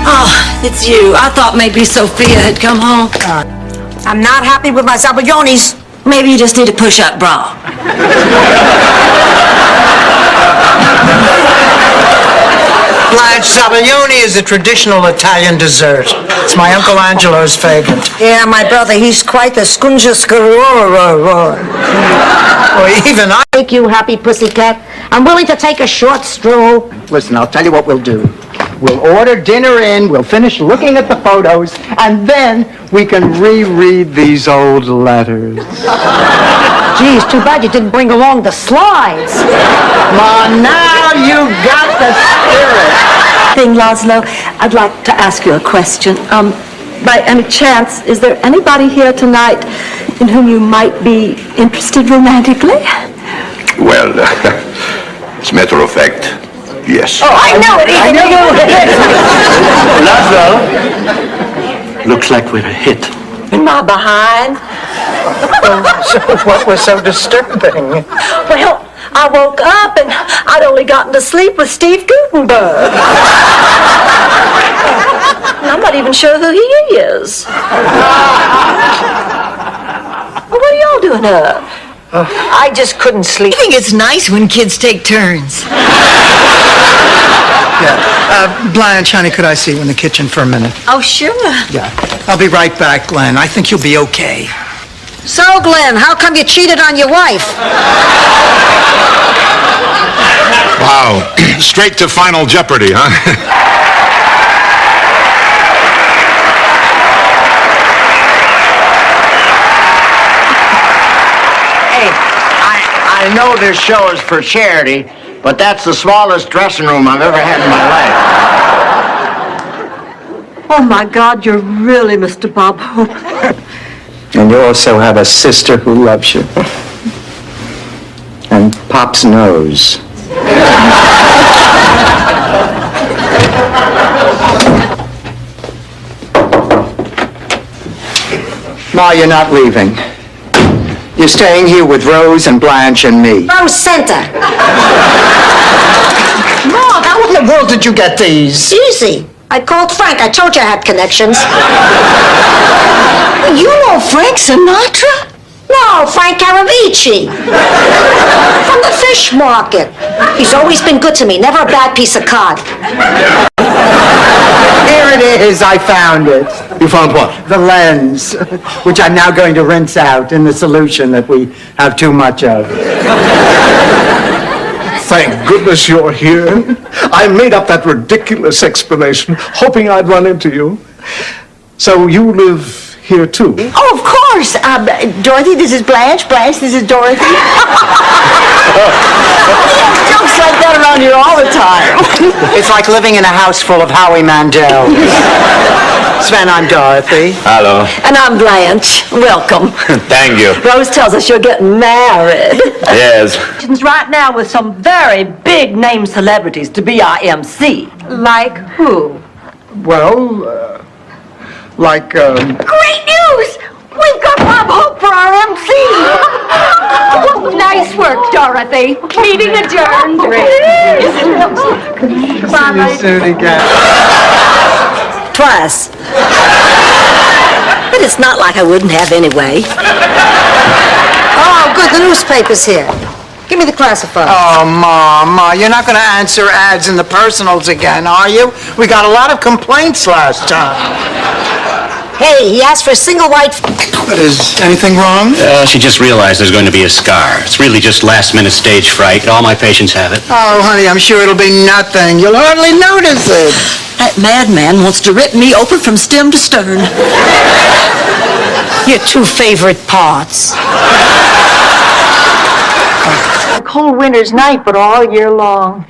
Oh, it's you. I thought maybe Sophia had come home. I'm not happy with my Zabaglionis. Maybe you just need a push-up bra. Blanche, Zabaglione is a traditional Italian dessert. It's my Uncle Angelo's favorite. Yeah, my brother, he's quite the scunjascarora. Well, even I... Make you happy, pussycat. I'm willing to take a short stroll. Listen, I'll tell you what we'll do. We'll order dinner in, we'll finish looking at the photos, and then we can reread these old letters. Geez, too bad you didn't bring along the slides. Come on, now you got the spirit. Thing, Laszlo, I'd like to ask you a question. By any chance, is there anybody here tonight in whom you might be interested romantically? Well, as a matter of fact, yes. Oh, I know it. I know Laszlo, looks like we're a hit. In my behind. So what was so disturbing? Well, I woke up and I'd only gotten to sleep with Steve Gutenberg. And I'm not even sure who he is. Well, what are y'all doing up? I just couldn't sleep. I think it's nice when kids take turns. Yeah. Blanche, honey, could I see you in the kitchen for a minute? Oh, sure. Yeah. I'll be right back, Glenn. I think you'll be okay. So, Glenn, how come you cheated on your wife? Wow. Straight to Final Jeopardy, huh? Hey, I know this show is for charity, but that's the smallest dressing room I've ever had in my life. Oh, my God, you're really Mr. Bob Hope. And you also have a sister who loves you. And Pop's nose. Ma, you're not leaving. You're staying here with Rose and Blanche and me. Rose Center. Ma, how in the world did you get these? Easy. I called Frank. I told you I had connections. You know Frank Sinatra? No, Frank Caravici. From the fish market. He's always been good to me. Never a bad piece of cod. Here it is, I found it. You found what? The lens, which I'm now going to rinse out in the solution that we have too much of. Thank goodness you're here. I made up that ridiculous explanation, hoping I'd run into you. So you live here too? Oh, of course. Dorothy, this is Blanche. Blanche, this is Dorothy. Jokes like that around here all the time. It's like living in a house full of Howie Mandel. Sven, I'm Dorothy. Hello. And I'm Blanche. Welcome. Thank you. Rose tells us you're getting married. Yes. Right now with some very big name celebrities to be our MC. Like who? Well, like, Great news! We've got Bob Hope for our MC. Nice work, Dorothy. Meeting adjourned. See you soon again. Twice. But it's not like I wouldn't have anyway. Oh, good. The newspaper's here. Give me the classified. Oh, Ma, you're not going to answer ads in the personals again, are you? We got a lot of complaints last time. Hey, he asked for a single white... Is anything wrong? She just realized there's going to be a scar. It's really just last-minute stage fright. All my patients have it. Oh, honey, I'm sure it'll be nothing. You'll hardly notice it. That madman wants to rip me open from stem to stern. Your two favorite parts. A cold winter's night, but all year long.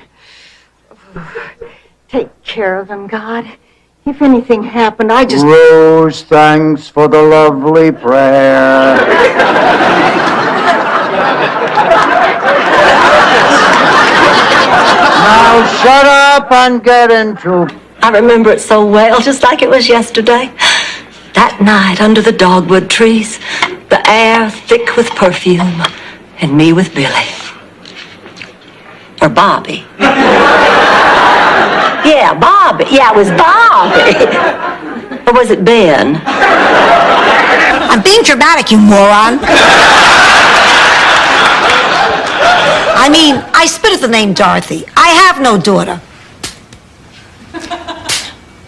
Take care of him, God. If anything happened, I just... Rose, thanks for the lovely prayer. Now shut up and get into... I remember it so well, just like it was yesterday. That night under the dogwood trees, the air thick with perfume, and me with Billy. Or Bobby. Yeah, Bobby. Yeah, it was Bobby. Or was it Ben? I'm being dramatic, you moron. I mean, I spit at the name Dorothy. I have no daughter.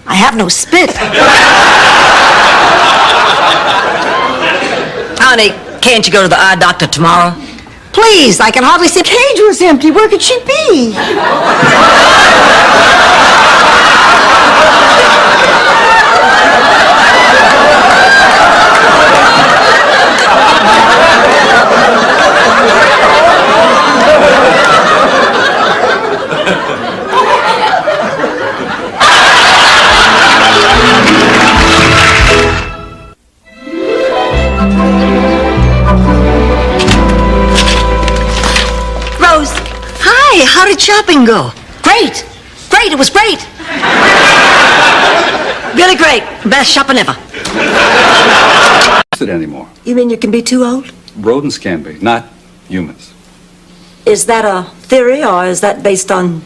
I have no spit. Honey, can't you go to the eye doctor tomorrow? Please, I can hardly see. The cage was empty. Where could she be? Rose, hi, how did shopping go? Great. Great, it was great. Really great. Best shopping ever. It anymore. You mean you can be too old? Rodents can be, not humans. Is that a theory or is that based on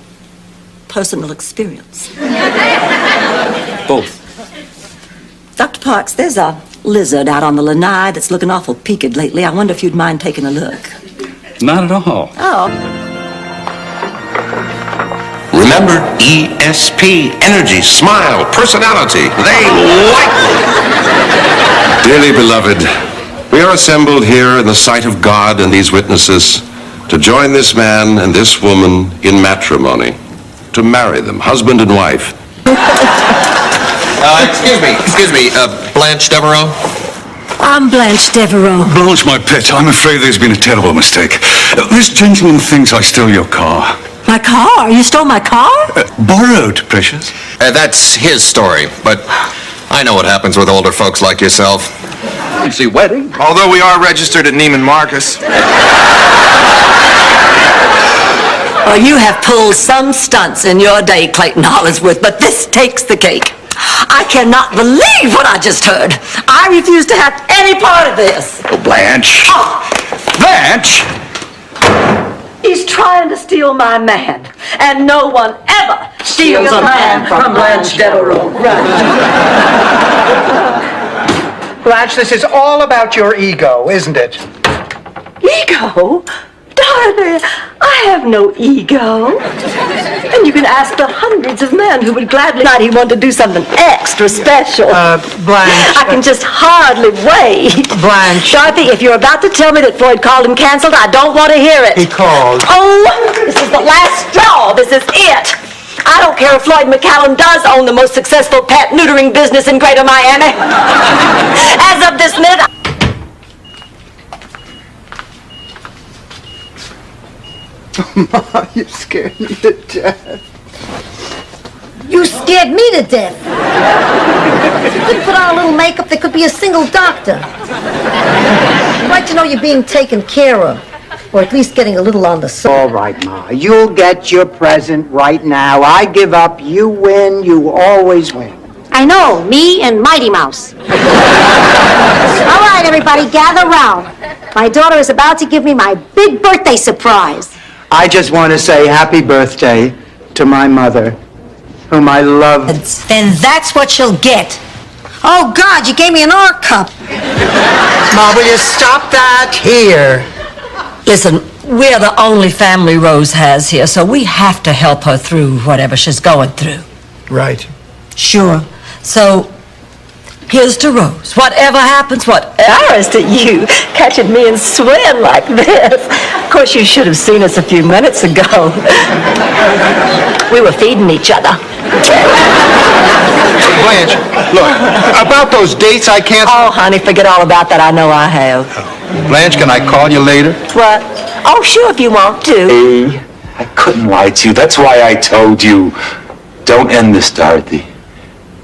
personal experience? Both. Dr. Parks, there's a lizard out on the lanai that's looking awful peaked lately. I wonder if you'd mind taking a look. Not at all. Oh. Remember, ESP, energy, smile, personality. They like me. Dearly beloved, we are assembled here in the sight of God and these witnesses to join this man and this woman in matrimony, to marry them, husband and wife. Excuse me, Blanche Devereaux? I'm Blanche Devereaux. Blanche, my pet, I'm afraid there's been a terrible mistake. This gentleman thinks I stole your car. My car? You stole my car? Borrowed, precious. That's his story, but I know what happens with older folks like yourself. Fancy wedding? Although we are registered at Neiman Marcus. Well, you have pulled some stunts in your day, Clayton Hollingsworth, but this takes the cake. I cannot believe what I just heard. I refuse to have any part of this. Oh, Blanche. Oh. Blanche! He's trying to steal my man, and no one ever steals a man from Blanche Devereaux. Blanche, this is all about your ego, isn't it? Ego? Dorothy, I have no ego. And you can ask the hundreds of men who would gladly not he want to do something extra special. Blanche. I can just hardly wait. Blanche. Dorothy, if you're about to tell me that Floyd called and canceled, I don't want to hear it. He called. Oh, this is the last straw. This is it. I don't care if Floyd McCallum does own the most successful pet neutering business in Greater Miami. As of this minute... Ma, you scared me to death. You scared me to death. You could put on a little makeup, there could be a single doctor. I'd like to know you're being taken care of. Or at least getting a little on the side. All right, Ma. You'll get your present right now. I give up. You win. You always win. I know, me and Mighty Mouse. All right, everybody, gather round. My daughter is about to give me my big birthday surprise. I just want to say happy birthday to my mother, whom I love. Then that's what she'll get. Oh, God, you gave me an R cup. Ma, will you stop that here? Listen, we're the only family Rose has here, so we have to help her through whatever she's going through. Right. Sure. So, here's to Rose. Whatever happens, whatever is to you, catching me and swim like this. Of course, you should have seen us a few minutes ago. We were feeding each other. Blanche, look, about those dates I canceled. Oh, honey, forget all about that. I know I have. Blanche, can I call you later? What? Oh, sure, if you want to. Hey, I couldn't lie to you. That's why I told you, don't end this, Dorothy.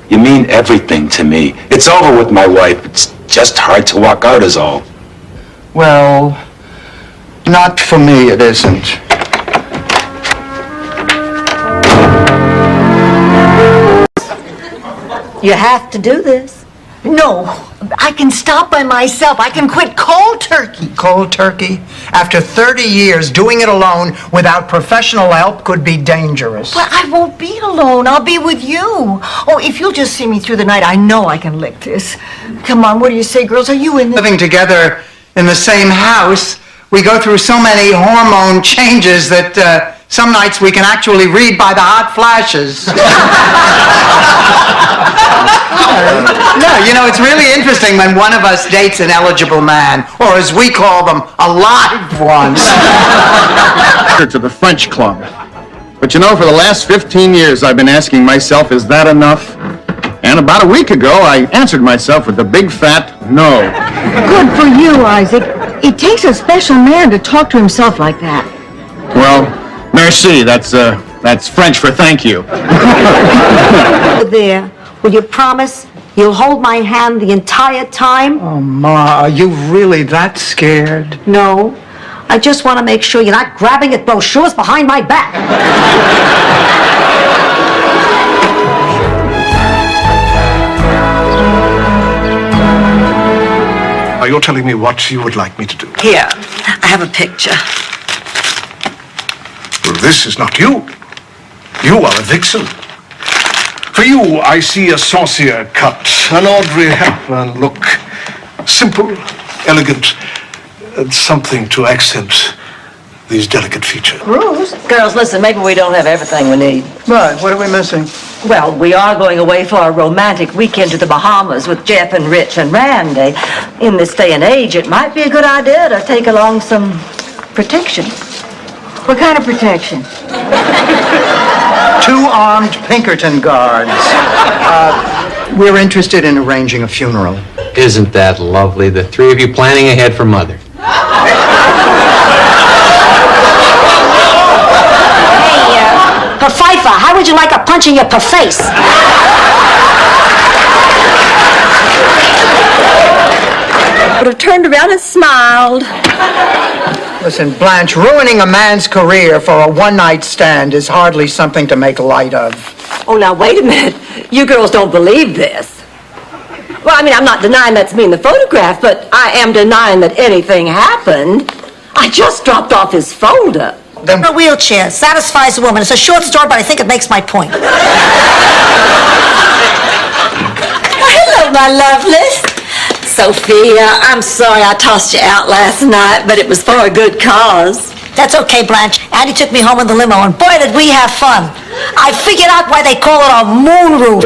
You mean everything to me. It's over with my wife. It's just hard to walk out is all. Well, not for me, it isn't. You have to do this. No, I can stop by myself. I can quit cold turkey. Cold turkey? After 30 years, doing it alone without professional help could be dangerous. But I won't be alone. I'll be with you. Oh, if you'll just see me through the night, I know I can lick this. Come on, what do you say, girls? Are you in? Living together in the same house, we go through so many hormone changes that some nights we can actually read by the hot flashes. No, you know, it's really interesting when one of us dates an eligible man, or as we call them, a live one. To the French Club. But you know, for the last 15 years, I've been asking myself, is that enough? And about a week ago, I answered myself with a big fat no. Good for you, Isaac. It takes a special man to talk to himself like that. Well, merci. That's French for thank you. There. Will you promise you'll hold my hand the entire time? Oh, Ma, are you really that scared? No. I just want to make sure you're not grabbing at brochures behind my back. Are you telling me what you would like me to do? Here, I have a picture. Well, this is not you. You are a vixen. For you, I see a saucier cut, an Audrey Hepburn look. Simple, elegant, and something to accent these delicate features. Bruce? Girls, listen, maybe we don't have everything we need. Right, what are we missing? Well, we are going away for a romantic weekend to the Bahamas with Jeff and Rich and Randy. In this day and age, it might be a good idea to take along some protection. What kind of protection? 2 armed Pinkerton guards. We're interested in arranging a funeral. Isn't that lovely? The three of you planning ahead for Mother. Hey, Pfeiffer, how would you like a punch in your face? Would have turned around and smiled. Listen, Blanche, ruining a man's career for a one-night stand is hardly something to make light of. Oh, now, wait a minute. You girls don't believe this. Well, I mean, I'm not denying that's me in the photograph, but I am denying that anything happened. I just dropped off his folder. A wheelchair satisfies a woman. It's a short story, but I think it makes my point. Hello, my lovelies. Sophia, I'm sorry I tossed you out last night, but it was for a good cause. That's okay, Blanche. Andy took me home in the limo, and boy, did we have fun. I figured out why they call it a moon roof.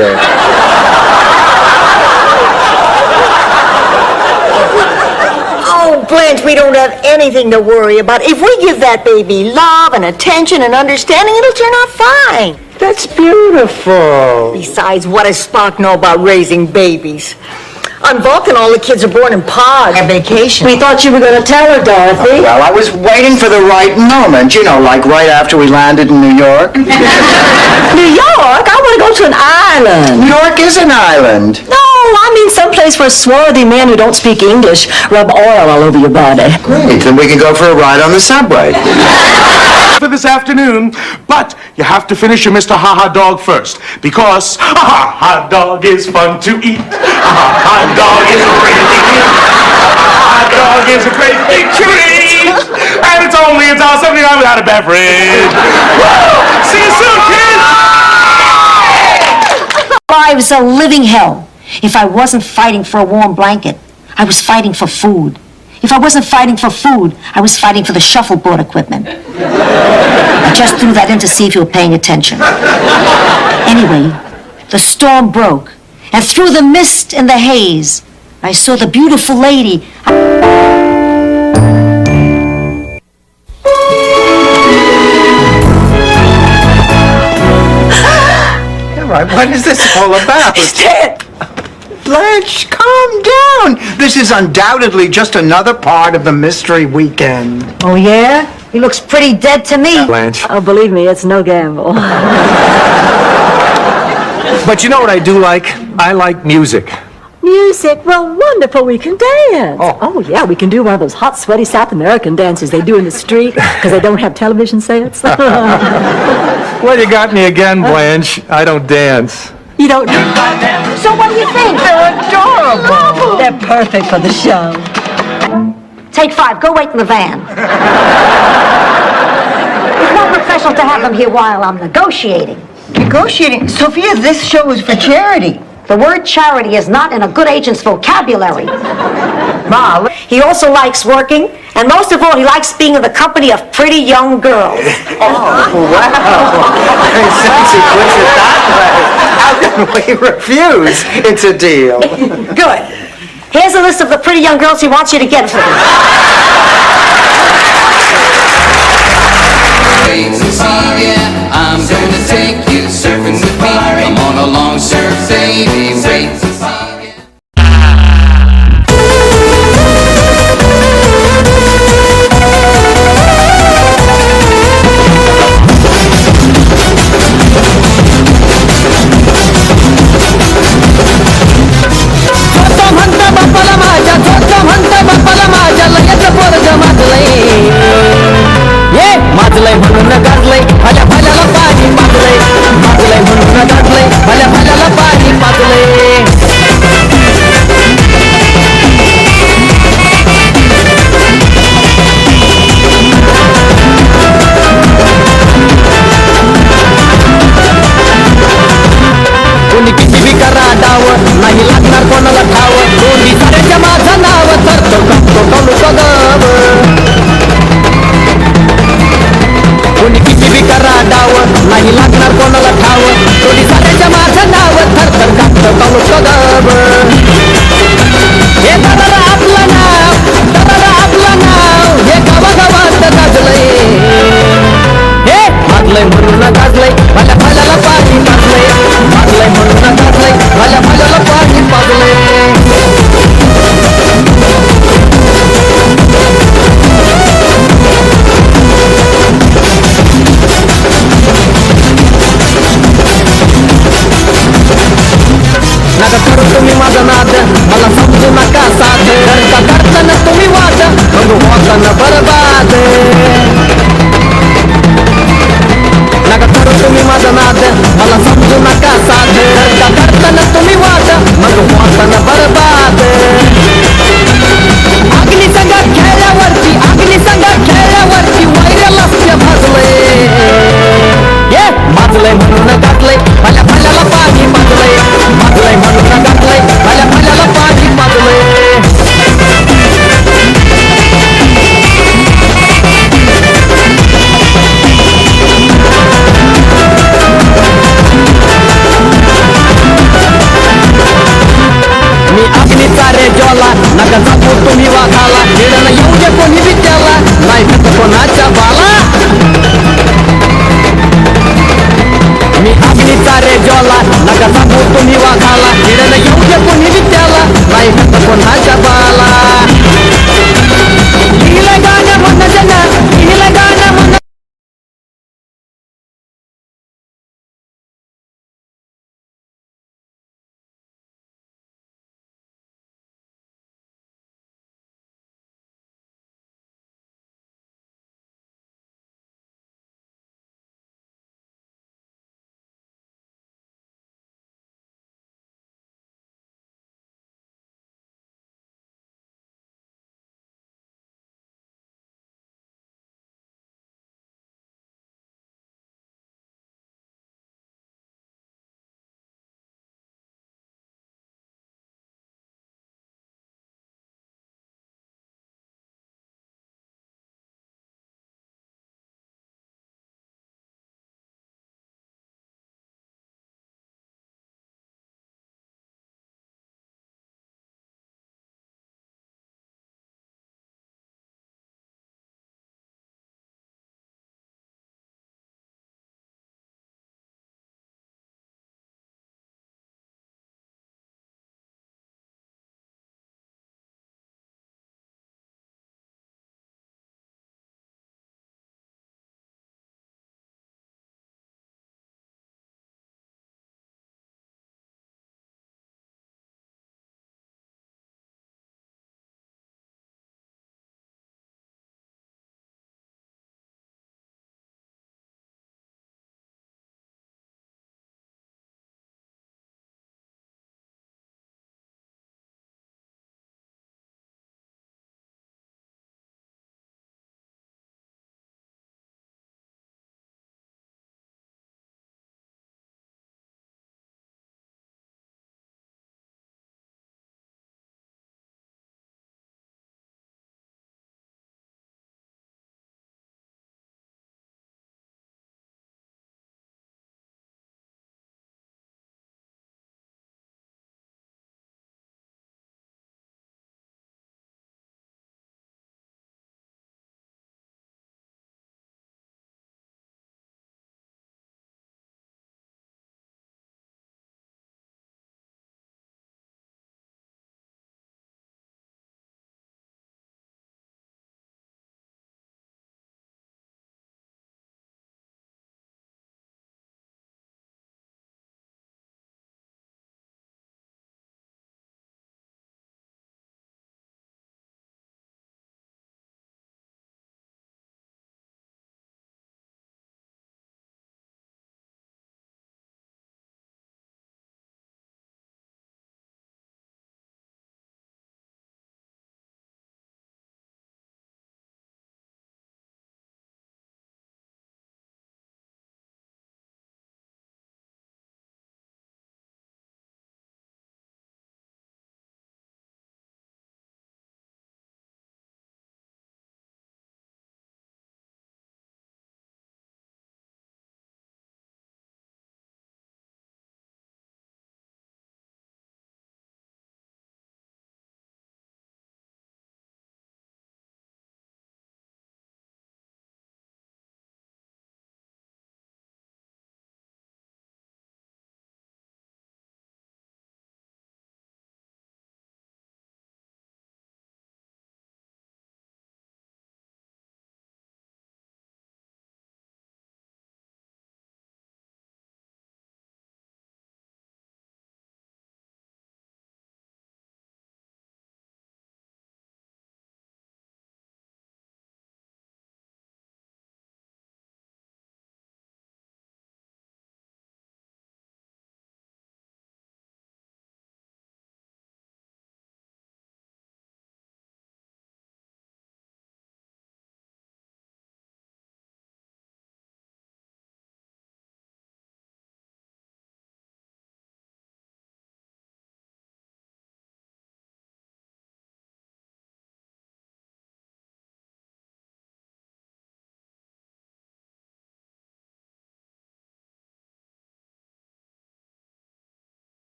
Oh, Blanche, we don't have anything to worry about. If we give that baby love and attention and understanding, it'll turn out fine. That's beautiful. Besides, what does Spock know about raising babies? On Vulcan, all the kids are born in pods. On vacation. We thought you were going to tell her, Dorothy. Well, I was waiting for the right moment, you know, like right after we landed in New York. New York? I want to go to an island. New York is an island. No, I mean someplace where swarthy men who don't speak English rub oil all over your body. Great, then we can go for a ride on the subway. For this afternoon, but you have to finish your Mr. Ha-Ha Dog first, because Ha-Ha Dog is fun to eat. Ha-Ha Dog is a great big treat. Ha-Ha Dog is a great big treat. And it's only $1.79 without a beverage. Woo! See you soon, kids! I was a living hell. If I wasn't fighting for a warm blanket, I was fighting for food. If I wasn't fighting for food, I was fighting for the shuffleboard equipment. I just threw that in to see if you were paying attention. Anyway, the storm broke, and through the mist and the haze, I saw the beautiful lady. All right, what is this all about? He's dead. Blanche, calm down. This is undoubtedly just another part of the mystery weekend. Oh, yeah? He looks pretty dead to me. Blanche. Oh, believe me, it's no gamble. But you know what I do like? I like music. Music? Well, wonderful. We can dance. Oh, yeah, we can do one of those hot, sweaty South American dances they do in the street because they don't have television sets. Well, you got me again, Blanche. I don't dance. You don't. So what do you think? They're adorable. They're perfect for the show. Take 5. Go wait in the van. It's more professional to have them here while I'm negotiating. Negotiating? Sophia, this show is for charity. The word charity is not in a good agent's vocabulary. Ma, He also likes working, and most of all, he likes being in the company of pretty young girls. Wow. Since he puts it that way, how can we refuse? It's a deal. Good. Here's a list of the pretty young girls he wants you to get for him. I'm gonna take you surfing with me. Come on along, surf, baby. Wait to see ya. माजलय म्हणून गाजलय भल्या भल्याला पाणी माजलय माजलय म्हणून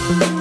Thank you.